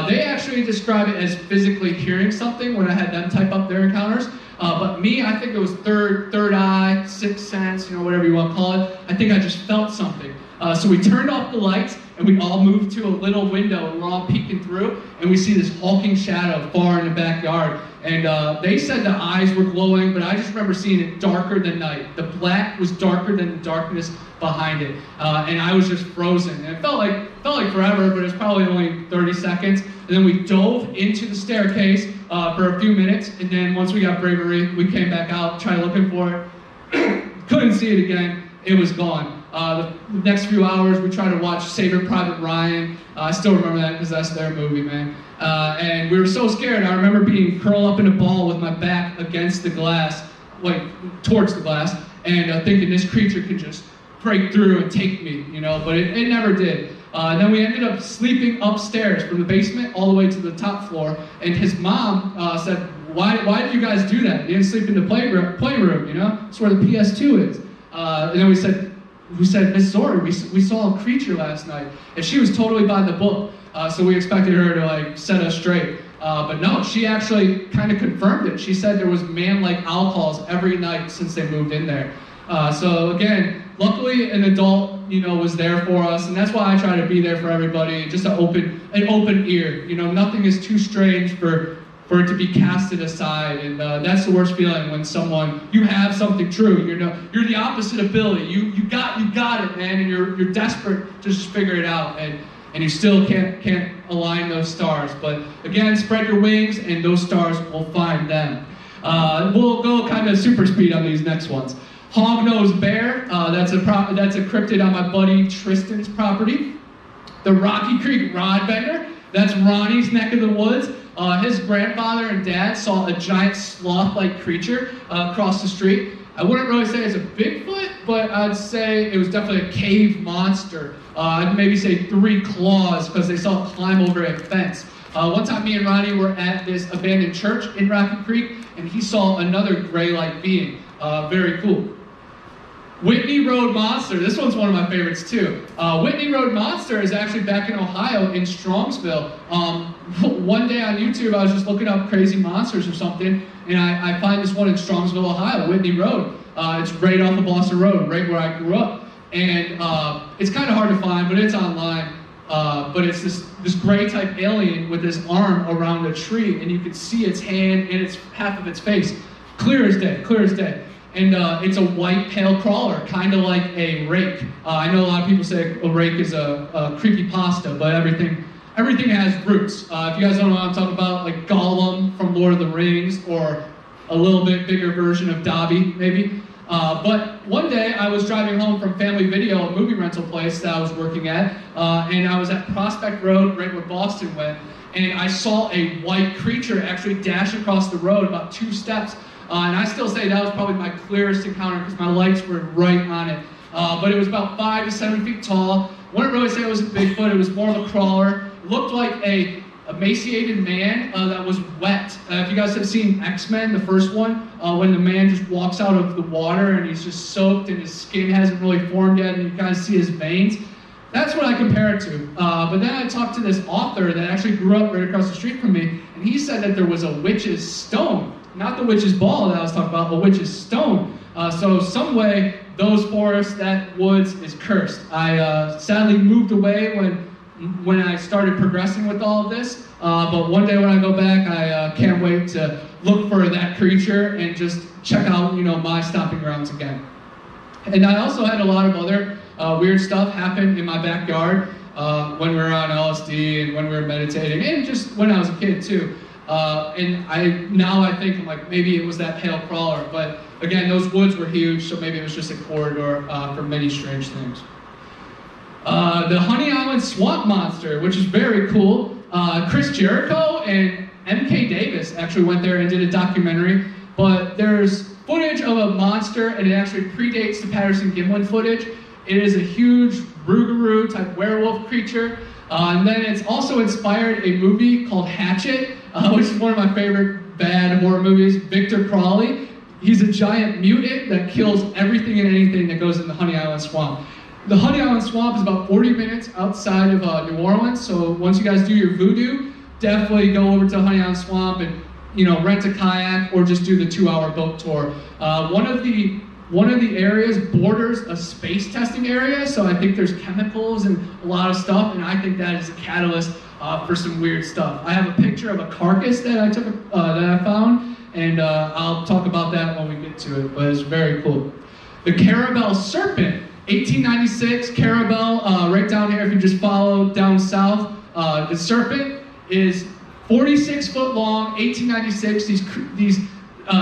[SPEAKER 2] They actually describe it as physically hearing something when I had them type up their encounters. But me, I think it was third eye, sixth sense, whatever you want to call it. I think I just felt something. So we turned off the lights, and we all moved to a little window, and we're all peeking through, and we see this hulking shadow far in the backyard. And they said the eyes were glowing, but I just remember seeing it darker than night. The black was darker than the darkness behind it, and I was just frozen. And it felt like forever, but it was probably only 30 seconds. And then we dove into the staircase for a few minutes, and then once we got bravery, we came back out, tried looking for it. Couldn't see it again. It was gone. The next few hours, we tried to watch Saving Private Ryan. I still remember that because that's their movie, man. And we were so scared. I remember being curled up in a ball with my back against the glass, like towards the glass, and thinking this creature could just break through and take me, but it never did. And then we ended up sleeping upstairs from the basement all the way to the top floor. And his mom said, why did you guys do that? You didn't sleep in the playroom, That's where the PS2 is. And then we said, Miss Zori, we saw a creature last night. And she was totally by the book. So we expected her to set us straight. But no, she actually kind of confirmed it. She said there was man-like owl calls every night since they moved in there. So again, luckily an adult, was there for us, and that's why I try to be there for everybody, just an open ear. Nothing is too strange for it to be casted aside, and that's the worst feeling when you have something true. You're the opposite of Billy. You got it, man, and you're desperate to just figure it out, and you still can't align those stars. But again, spread your wings, and those stars will find them. We'll go kind of super speed on these next ones. Hognose Bear, that's a cryptid on my buddy Tristan's property. The Rocky Creek Rod Bender, that's Ronnie's neck of the woods. His grandfather and dad saw a giant sloth-like creature across the street. I wouldn't really say it's a Bigfoot, but I'd say it was definitely a cave monster. I'd maybe say 3 claws because they saw it climb over a fence. One time me and Ronnie were at this abandoned church in Rocky Creek, and he saw another gray-like being. Very cool. Whitney Road Monster. This one's one of my favorites too. Whitney Road Monster is actually back in Ohio in Strongsville. One day on YouTube, I was just looking up crazy monsters or something, and I find this one in Strongsville, Ohio, Whitney Road. It's right off of Boston Road, right where I grew up. And it's kind of hard to find, but it's online. But it's this gray type alien with this arm around a tree, and you can see its hand and its half of its face. Clear as day, clear as day. And it's a white pale crawler, kind of like a rake. I know a lot of people say a rake is a creepypasta, but everything has roots. If you guys don't know what I'm talking about, like Gollum from Lord of the Rings, or a little bit bigger version of Dobby, maybe. But one day I was driving home from Family Video, a movie rental place that I was working at, and I was at Prospect Road, right where Boston went, and I saw a white creature actually dash across the road about 2 steps. And I still say that was probably my clearest encounter because my lights were right on it. But it was about 5 to 7 feet tall. Wouldn't really say it was a Bigfoot, it was more of a crawler. It looked like a emaciated man that was wet. If you guys have seen X-Men, the first one, when the man just walks out of the water and he's just soaked and his skin hasn't really formed yet and you kind of see his veins. That's what I compare it to. But then I talked to this author that actually grew up right across the street from me, and he said that there was a witch's stone. Not the witch's ball that I was talking about, a witch's stone. So some way, those forests, that woods is cursed. I sadly moved away when I started progressing with all of this. But one day when I go back, I can't wait to look for that creature and just check out, my stomping grounds again. And I also had a lot of other weird stuff happen in my backyard when we were on LSD and when we were meditating, and just when I was a kid too. And I think I'm like, maybe it was that pale crawler, but again, those woods were huge, so maybe it was just a corridor for many strange things. The Honey Island Swamp Monster, which is very cool. Chris Jericho and M.K. Davis actually went there and did a documentary, but there's footage of a monster, and it actually predates the Patterson-Gimlin footage. It is a huge Rougarou type werewolf creature. And then it's also inspired a movie called Hatchet, which is one of my favorite bad horror movies. Victor Crawley, he's a giant mutant that kills everything and anything that goes in the Honey Island Swamp. The Honey Island Swamp is about 40 minutes outside of New Orleans, so once you guys do your voodoo, definitely go over to Honey Island Swamp and rent a kayak or just do the 2-hour boat tour. One of the areas borders a space testing area, so I think there's chemicals and a lot of stuff, and I think that is a catalyst for some weird stuff. I have a picture of a carcass that I took, that I found, and I'll talk about that when we get to it, but it's very cool. The Carabel Serpent, 1896, Carabel, right down here if you just follow down south. The serpent is 46 foot long, 1896, these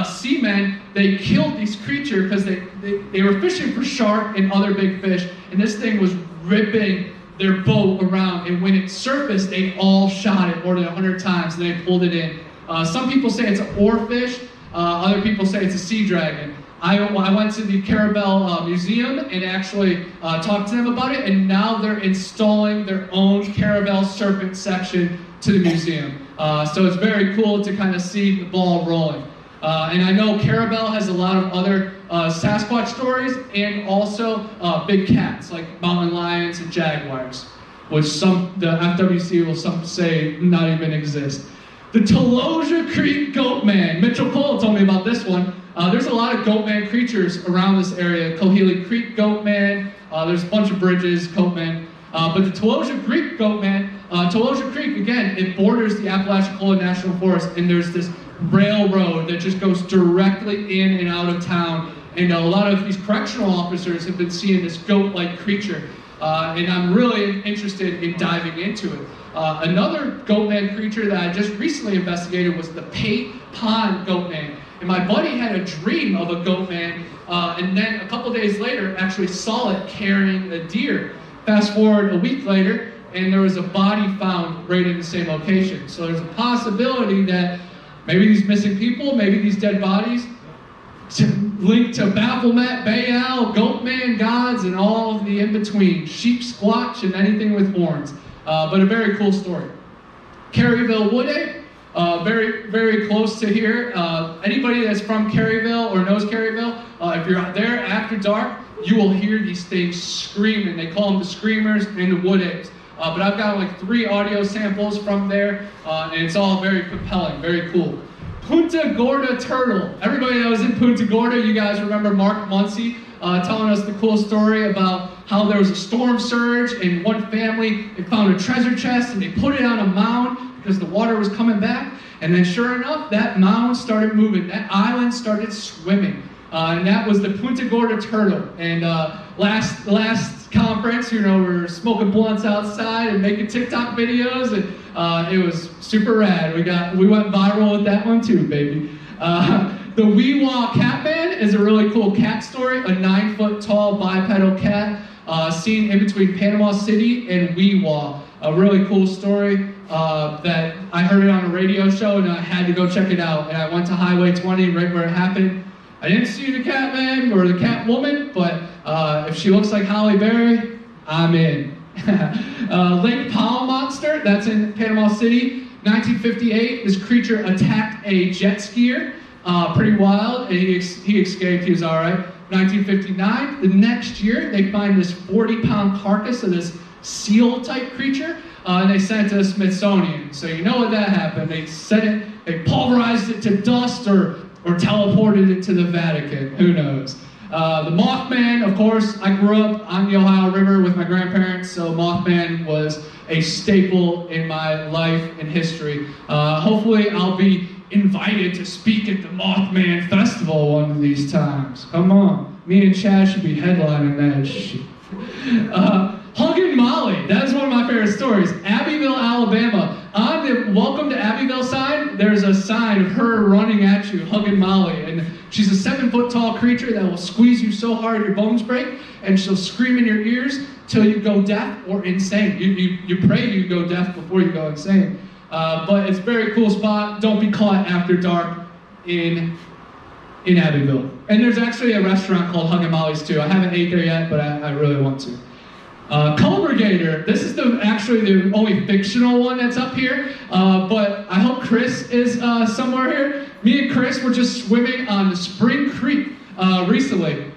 [SPEAKER 2] seamen, they killed this creature because they were fishing for shark and other big fish, and this thing was ripping their boat around, and when it surfaced, they all shot it more than 100 times, and they pulled it in. Some people say it's an oarfish, other people say it's a sea dragon. I went to the Carabel Museum and actually talked to them about it, and now they're installing their own Carabel Serpent section to the museum. So it's very cool to kind of see the ball rolling. And I know Carabel has a lot of other Sasquatch stories, and also big cats like mountain lions and jaguars, which the FWC will some say not even exist. The Telosia Creek Goatman. Mitchell Cole told me about this one. There's a lot of Goatman creatures around this area. Cohelee Creek Goatman. There's a bunch of bridges, Goatman. But the Telosia Creek Goatman, Telosia Creek, again, it borders the Apalachicola National Forest, and there's this railroad that just goes directly in and out of town. And a lot of these correctional officers have been seeing this goat-like creature. And I'm really interested in diving into it. Another Goatman creature that I just recently investigated was the Pate Pond Goatman. And my buddy had a dream of a Goatman, and then a couple days later actually saw it carrying a deer. Fast forward a week later, and there was a body found right in the same location. So there's a possibility that maybe these missing people, maybe these dead bodies, linked to Baphomet, Baal, Goatman gods, and all of the in-between. Sheep, squatch, and anything with horns. But a very cool story. Caryville Wood Ape, very, very close to here. Anybody that's from Caryville or knows Caryville, if you're out there after dark, you will hear these things screaming. They call them the Screamers and the Wood Apes. But I've got like 3 audio samples from there, and it's all very compelling, very cool. Punta Gorda turtle. Everybody that was in Punta Gorda, you guys remember Mark Muncy telling us the cool story about how there was a storm surge and one family, they found a treasure chest and they put it on a mound because the water was coming back. And then sure enough, that mound started moving. That island started swimming. And that was the Punta Gorda turtle. And last conference, you know, we were smoking blunts outside and making TikTok videos, and it was super rad. We went viral with that one too, baby. The Weewa Catman is a really cool cat story. A 9-foot-tall bipedal cat seen in between Panama City and Weewa. A really cool story that I heard it on a radio show, and I had to go check it out. And I went to Highway 20 right where it happened. I didn't see the Catman or the Catwoman, but if she looks like Halle Berry, I'm in. Lake Powell Monster, that's in Panama City. 1958, this creature attacked a jet skier. Pretty wild, and he escaped, he was all right. 1959, the next year, they find this 40-pound carcass of this seal-type creature, and they sent it to the Smithsonian. So you know what that happened. They sent it, they pulverized it to dust or teleported it to the Vatican, who knows. The Mothman, of course, I grew up on the Ohio River with my grandparents, so Mothman was a staple in my life and history. Hopefully I'll be invited to speak at the Mothman Festival one of these times. Come on, me and Chad should be headlining that shit. Hugging Molly, that is one of my favorite stories. Abbeville, Alabama. On the Welcome to Abbeville sign, there's a sign of her running at you, hugging Molly. And she's a 7-foot-tall creature that will squeeze you so hard your bones break, and she'll scream in your ears till you go deaf or insane. You pray you go deaf before you go insane. But it's a very cool spot. Don't be caught after dark in Abbeville. And there's actually a restaurant called Hugging Molly's too. I haven't ate there yet, but I really want to. Cobregator, this is actually the only fictional one that's up here, but I hope Chris is somewhere here. Me and Chris were just swimming on Spring Creek recently,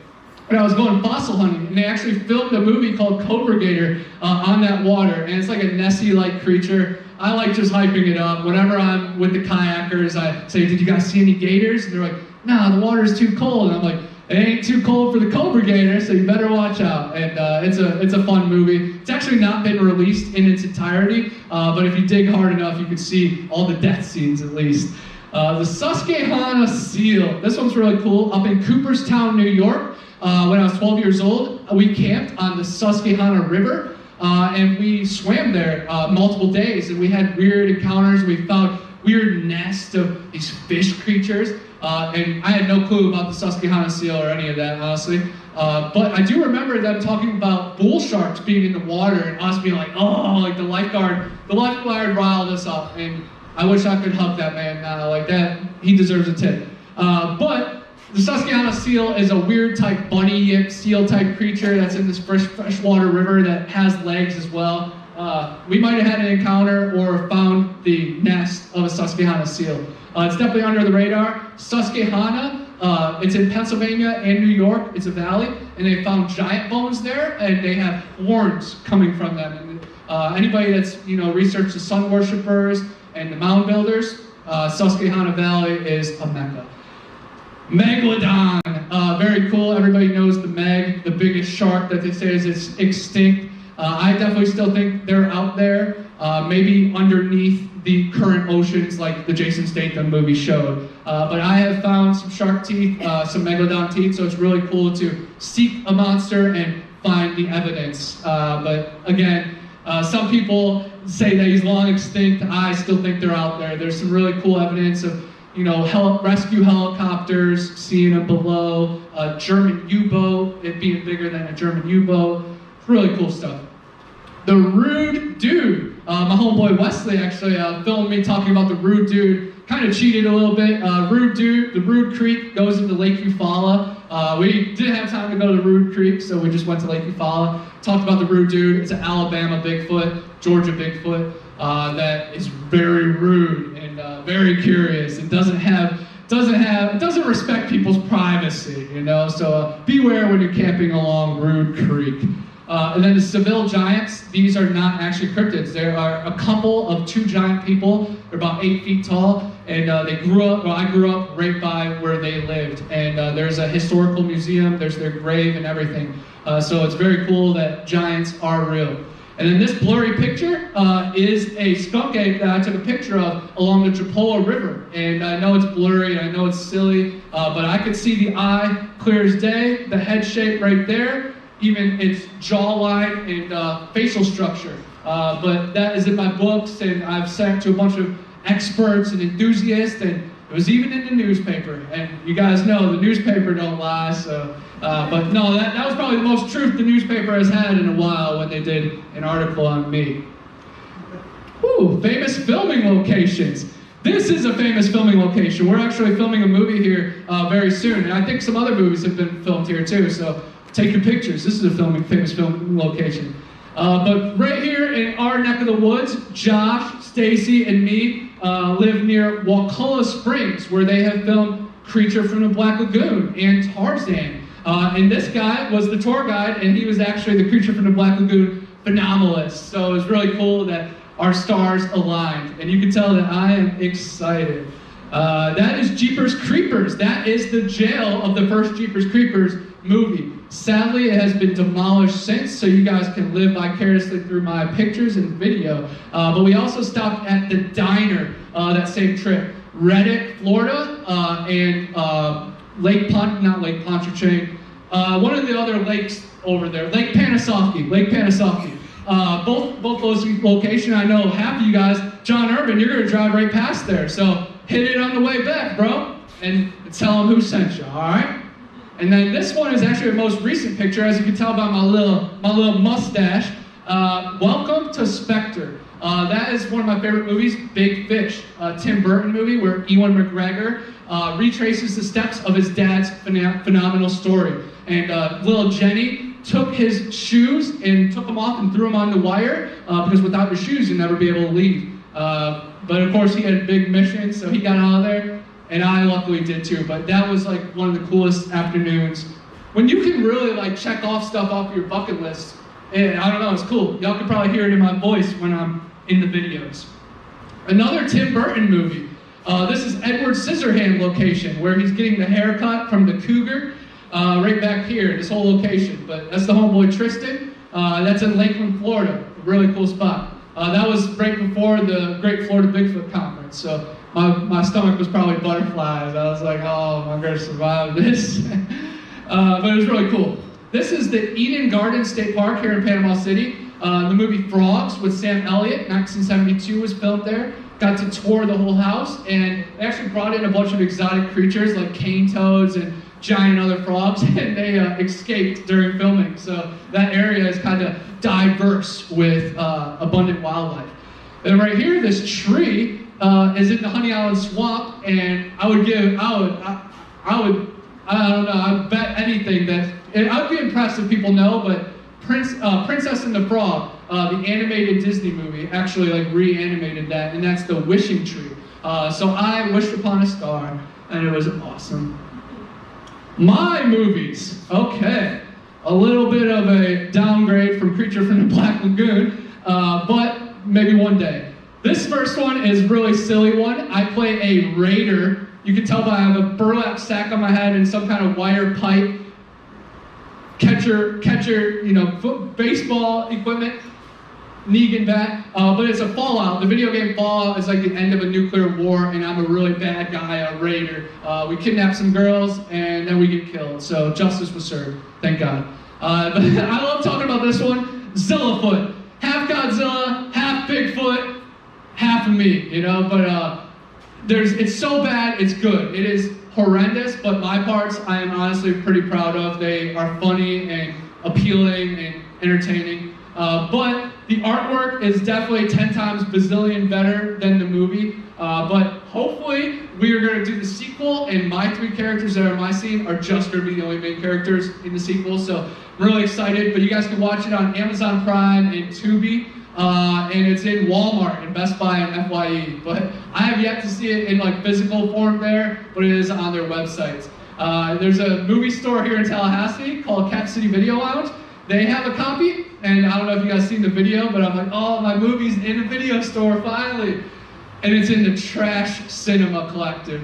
[SPEAKER 2] and I was going fossil hunting, and they actually filmed a movie called Cobregator on that water, and it's like a Nessie-like creature. I like just hyping it up. Whenever I'm with the kayakers, I say, did you guys see any gators? And they're like, nah, the water's too cold. And I'm like, it ain't too cold for the Cobregator, so you better watch out. And it's a fun movie. It's actually not been released in its entirety, but if you dig hard enough, you can see all the death scenes at least. The Susquehanna seal. This one's really cool. Up in Cooperstown, New York, when I was 12 years old, we camped on the Susquehanna River, and we swam there multiple days, and we had weird encounters. We found weird nests of these fish creatures. And I had no clue about the Susquehanna seal or any of that, honestly. But I do remember them talking about bull sharks being in the water and us being like, oh, like the lifeguard riled us up. And I wish I could hug that man like that. He deserves a tip. But the Susquehanna seal is a weird type bunny yip seal type creature that's in this freshwater river that has legs as well. We might have had an encounter or found the nest of a Susquehanna seal. It's definitely under the radar. Susquehanna, it's in Pennsylvania and New York. It's a valley, and they found giant bones there, and they have horns coming from them. And anybody that's researched the sun worshippers and the mound builders, Susquehanna Valley is a mecca. Megalodon, very cool. Everybody knows the Meg, the biggest shark that they say is extinct. I definitely still think they're out there, maybe underneath the current oceans like the Jason Statham movie showed. But I have found some shark teeth, some megalodon teeth, so it's really cool to seek a monster and find the evidence. But again, some people say that he's long extinct. I still think they're out there. There's some really cool evidence of rescue helicopters, seeing them below, a German U-boat, it being bigger than a German U-boat. Really cool stuff. The Rude Dude. My homeboy Wesley actually filmed me talking about the Rude Dude kind of cheated a little bit. Rude Dude, the Rude Creek goes into Lake Eufaula. We didn't have time to go to Rude Creek, so we just went to Lake Eufaula. Talked about the Rude Dude. It's an Alabama Bigfoot, Georgia Bigfoot that is very rude and very curious and doesn't respect people's privacy, you know. So beware when you're camping along Rude Creek. And then the Seville Giants, these are not actually cryptids. There are a couple of 2 giant people. They're about 8 feet tall, and I grew up right by where they lived. And there's a historical museum, there's their grave and everything. So it's very cool that giants are real. And then this blurry picture is a skunk ape that I took a picture of along the Japola River. And I know it's blurry, and I know it's silly, but I could see the eye clear as day, the head shape right there, even its jawline and facial structure. But that is in my books, and I've sent to a bunch of experts and enthusiasts, and it was even in the newspaper. And you guys know the newspaper don't lie, so. But no, that was probably the most truth the newspaper has had in a while when they did an article on me. Woo, famous filming locations. This is a famous filming location. We're actually filming a movie here very soon, and I think some other movies have been filmed here too, so take your pictures. This is a famous filming location. But right here in our neck of the woods, Josh, Stacy, and me live near Wakulla Springs, where they have filmed Creature from the Black Lagoon and Tarzan. And this guy was the tour guide, and he was actually the Creature from the Black Lagoon phenomenalist. So it was really cool that our stars aligned, and you can tell that I am excited. That is Jeepers Creepers. That is the jail of the first Jeepers Creepers movie. Sadly, it has been demolished since, so you guys can live vicariously through my pictures and video. But we also stopped at the diner that same trip. Reddick, Florida, and Lake Pontchartrain. One of the other lakes over there, Lake Panasoffkee. Both those locations, I know half of you guys, John Urban, you're gonna drive right past there. So hit it on the way back, bro, and tell them who sent you, all right? And then this one is actually a most recent picture, as you can tell by my little mustache. Welcome to Spectre. That is one of my favorite movies, Big Fish, Tim Burton movie where Ewan McGregor retraces the steps of his dad's phenomenal story. And little Jenny took his shoes and took them off and threw them on the wire because without the shoes you'd never be able to leave. But of course he had a big mission, so he got out of there, and I luckily did too. But that was like one of the coolest afternoons when you can really like check off stuff off your bucket list. And I don't know, it's cool. Y'all can probably hear it in my voice when I'm in the videos. Another Tim Burton movie. This is Edward Scissorhand location, where he's getting the haircut from the cougar. Right back here, this whole location. But that's the homeboy Tristan. That's in Lakeland, Florida. A really cool spot. That was right before the Great Florida Bigfoot Conference. So my stomach was probably butterflies. I was like, oh, I'm gonna survive this. But it was really cool. This is the Eden Garden State Park here in Panama City. The movie Frogs with Sam Elliott, 1972, was filmed there. Got to tour the whole house, and they actually brought in a bunch of exotic creatures like cane toads and giant other frogs, and they escaped during filming. So that area is kind of diverse with abundant wildlife. And right here, this tree is in the Honey Island Swamp, and I would bet anything that, I would be impressed if people know, but Princess and the Frog, the animated Disney movie, actually like reanimated that, and that's the wishing tree. So I wished upon a star, and it was awesome. My movies, okay. A little bit of a downgrade from Creature from the Black Lagoon, but maybe one day. This first one is a really silly one. I play a raider. You can tell by I have a burlap sack on my head and some kind of wire pipe. Catcher, baseball equipment, Negan bat, but it's a Fallout. The video game Fallout is like the end of a nuclear war, and I'm a really bad guy, a raider. We kidnap some girls, and then we get killed, so justice was served, thank God. But I love talking about this one, Zillafoot. Half Godzilla, half Bigfoot, half of me, you know, but it's so bad, it's good. It is horrendous, but my parts I am honestly pretty proud of. They are funny and appealing and entertaining. But the artwork is definitely 10 times bazillion better than the movie. But hopefully we are going to do the sequel, and my 3 characters that are in my scene are just going to be the only main characters in the sequel. So I'm really excited. But you guys can watch it on Amazon Prime and Tubi. And it's in Walmart and Best Buy and FYE. But I have yet to see it in like physical form there, but it is on their websites. There's a movie store here in Tallahassee called Cap City Video Lounge. They have a copy, and I don't know if you guys seen the video, but I'm like, oh, my movie's in a video store finally. And it's in the Trash Cinema Collective.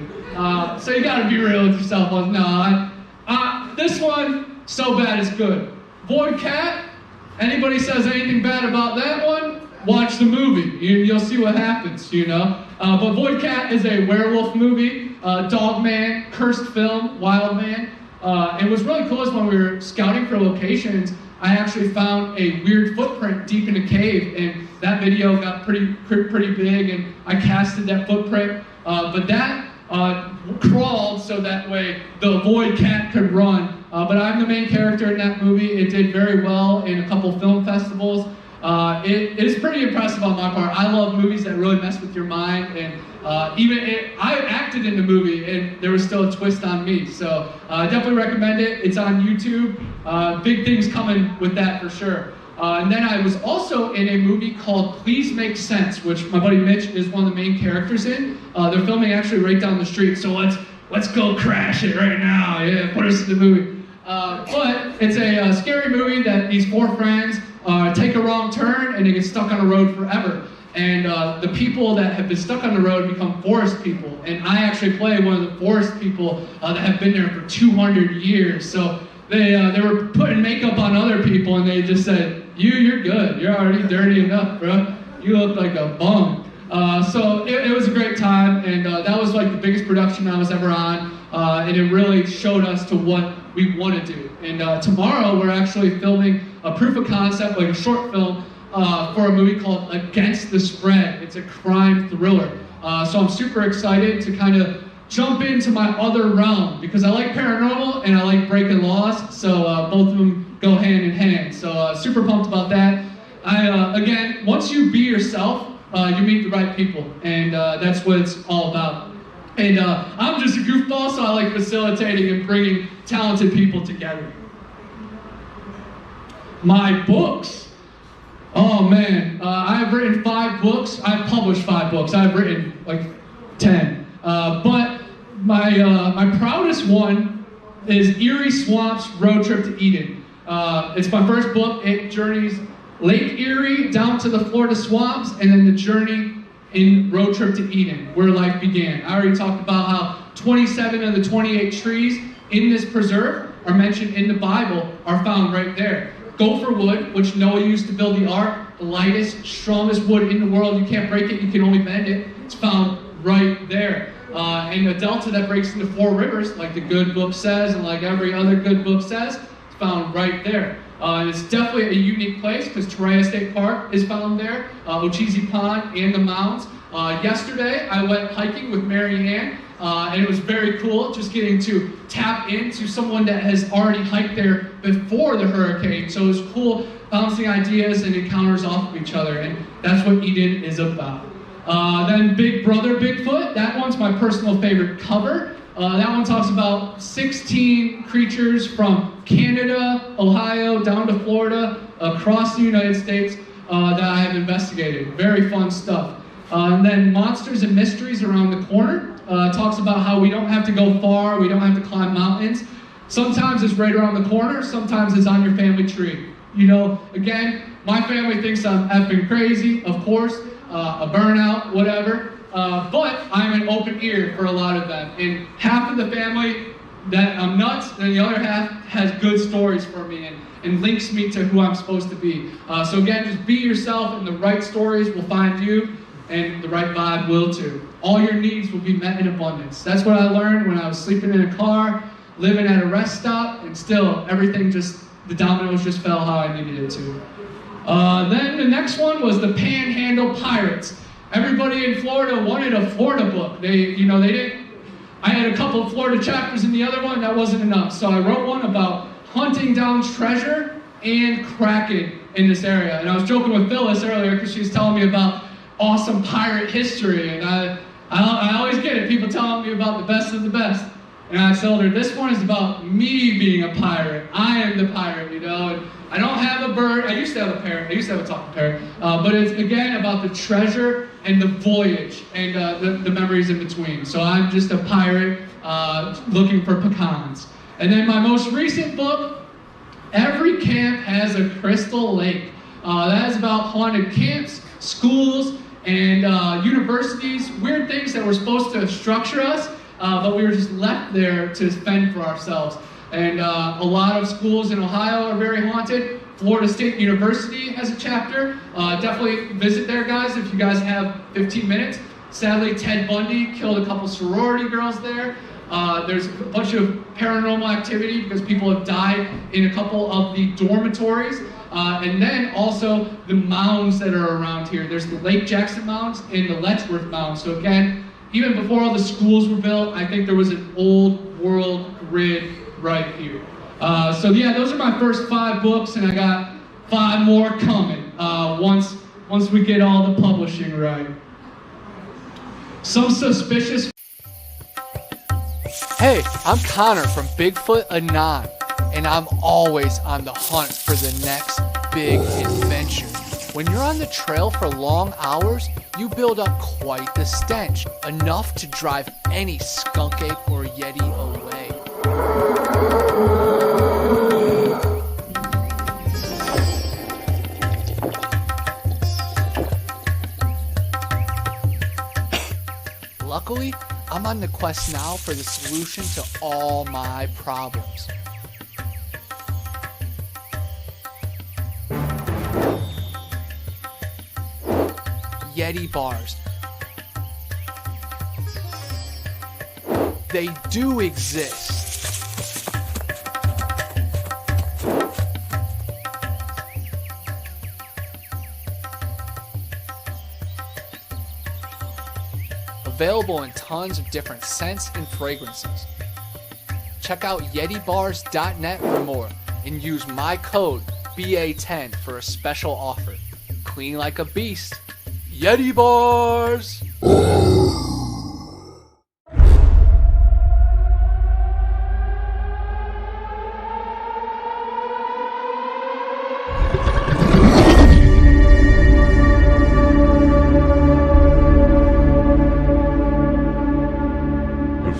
[SPEAKER 2] So you gotta be real with yourself. No, this one, so bad it's good. Void Cat, anybody says anything bad about that one, watch the movie. You'll see what happens, you know. But Void Cat is a werewolf movie, Dogman, cursed film, Wild Man. And what's really cool is when we were scouting for locations, I actually found a weird footprint deep in a cave, and that video got pretty big, and I casted that footprint. But that crawled so that way the Void Cat could run. But I'm the main character in that movie. It did very well in a couple film festivals. It is pretty impressive on my part. I love movies that really mess with your mind, and I acted in the movie, and there was still a twist on me. So I definitely recommend it. It's on YouTube. Big things coming with that for sure. And then I was also in a movie called Please Make Sense, which my buddy Mitch is one of the main characters in. They're filming actually right down the street, so let's go crash it right now. Yeah, put us in the movie. But it's a scary movie that these 4 friends take a wrong turn and they get stuck on the road forever. And the people that have been stuck on the road become forest people. And I actually play one of the forest people that have been there for 200 years. So they were putting makeup on other people, and they just said, you're good. You're already dirty enough, bro. You look like a bum. So it was a great time, and that was like the biggest production I was ever on. And it really showed us to what we want to do. And tomorrow we're actually filming a proof of concept, like a short film, for a movie called Against the Spread. It's a crime thriller. So I'm super excited to kind of jump into my other realm, because I like paranormal and I like breaking laws, so both of them go hand in hand. So super pumped about that. Again, once you be yourself, you meet the right people, and that's what it's all about. And I'm just a goofball, so I like facilitating and bringing talented people together. My books. Oh man, I've written 5 books. I've published 5 books. I've written like 10. But my proudest one is Erie Swamps Road Trip to Eden. It's my first book. It journeys Lake Erie down to the Florida swamps, and then the journey in Road Trip to Eden, where life began. I already talked about how 27 of the 28 trees in this preserve are mentioned in the Bible are found right there. Gopher wood, which Noah used to build the ark, the lightest, strongest wood in the world. You can't break it, you can only bend it. It's found right there. And a delta that breaks into 4 rivers, like the good book says, and like every other good book says, it's found right there. It's definitely a unique place, because Torreya State Park is found there, Ocheesee Pond, and the mounds. Yesterday, I went hiking with Mary Ann, and it was very cool just getting to tap into someone that has already hiked there before the hurricane. So it was cool bouncing ideas and encounters off of each other, and that's what Eden is about. Then Big Brother Bigfoot, that one's my personal favorite cover. That one talks about 16 creatures from Canada, Ohio, down to Florida, across the United States that I have investigated. Very fun stuff. And then Monsters and Mysteries Around the Corner talks about how we don't have to go far, we don't have to climb mountains. Sometimes it's right around the corner, sometimes it's on your family tree. You know, again, my family thinks I'm effing crazy, of course, a burnout, whatever. But I'm an open ear for a lot of them. And half of the family that I'm nuts, and the other half has good stories for me and links me to who I'm supposed to be. So again, just be yourself, and the right stories will find you, and the right vibe will too. All your needs will be met in abundance. That's what I learned when I was sleeping in a car, living at a rest stop, and still everything the dominoes just fell how I needed it to. Then the next one was the Panhandle Pirates. Everybody in Florida wanted a Florida book. They didn't. I had a couple of Florida chapters in the other one, that wasn't enough. So I wrote one about hunting down treasure and kraken in this area. And I was joking with Phyllis earlier because she was telling me about awesome pirate history, and I always get it, people telling me about the best of the best. And I told her, this one is about me being a pirate. I am the pirate, you know. And I don't have a bird. I used to have a parrot. I used to have a talking parrot. But it's, again, about the treasure and the voyage and the memories in between. So I'm just a pirate looking for pecans. And then my most recent book, Every Camp Has a Crystal Lake. That is about haunted camps, schools, and universities, weird things that were supposed to structure us, but we were just left there to fend for ourselves. And a lot of schools in Ohio are very haunted. Florida State University has a chapter. Definitely visit there, guys, if you guys have 15 minutes. Sadly, Ted Bundy killed a couple sorority girls there. There's a bunch of paranormal activity because people have died in a couple of the dormitories. And then also the mounds that are around here. There's the Lake Jackson mounds and the Letchworth mounds. So again, even before all the schools were built, I think there was an old world grid right here. So yeah, those are my first 5 books, and I got 5 more coming once we get all the publishing right. Some suspicious.
[SPEAKER 4] Hey, I'm Connor from Bigfoot Anon, and I'm always on the hunt for the next big adventure. When you're on the trail for long hours, you build up quite the stench, enough to drive any skunk ape or yeti away. Luckily, I'm on the quest now for the solution to all my problems. Yeti bars. They do exist. Available in tons of different scents and fragrances. Check out YetiBars.net for more and use my code BA10 for a special offer. Clean like a beast. Yeti Bars!
[SPEAKER 5] The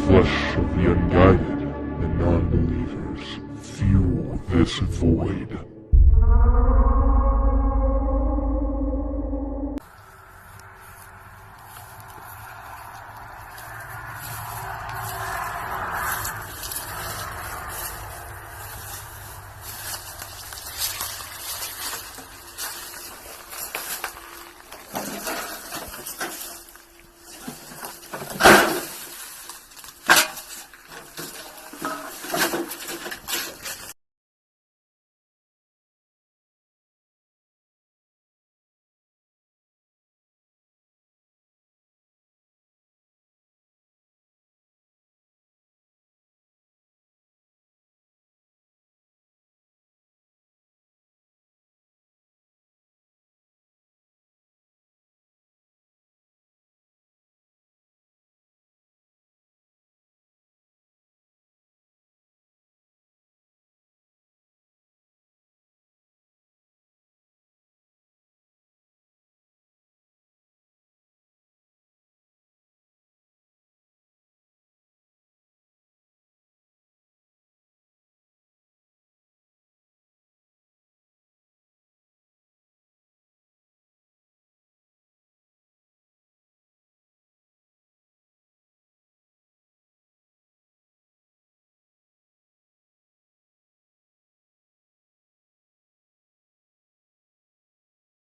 [SPEAKER 5] flesh of the unguided and non-believers fuel this void.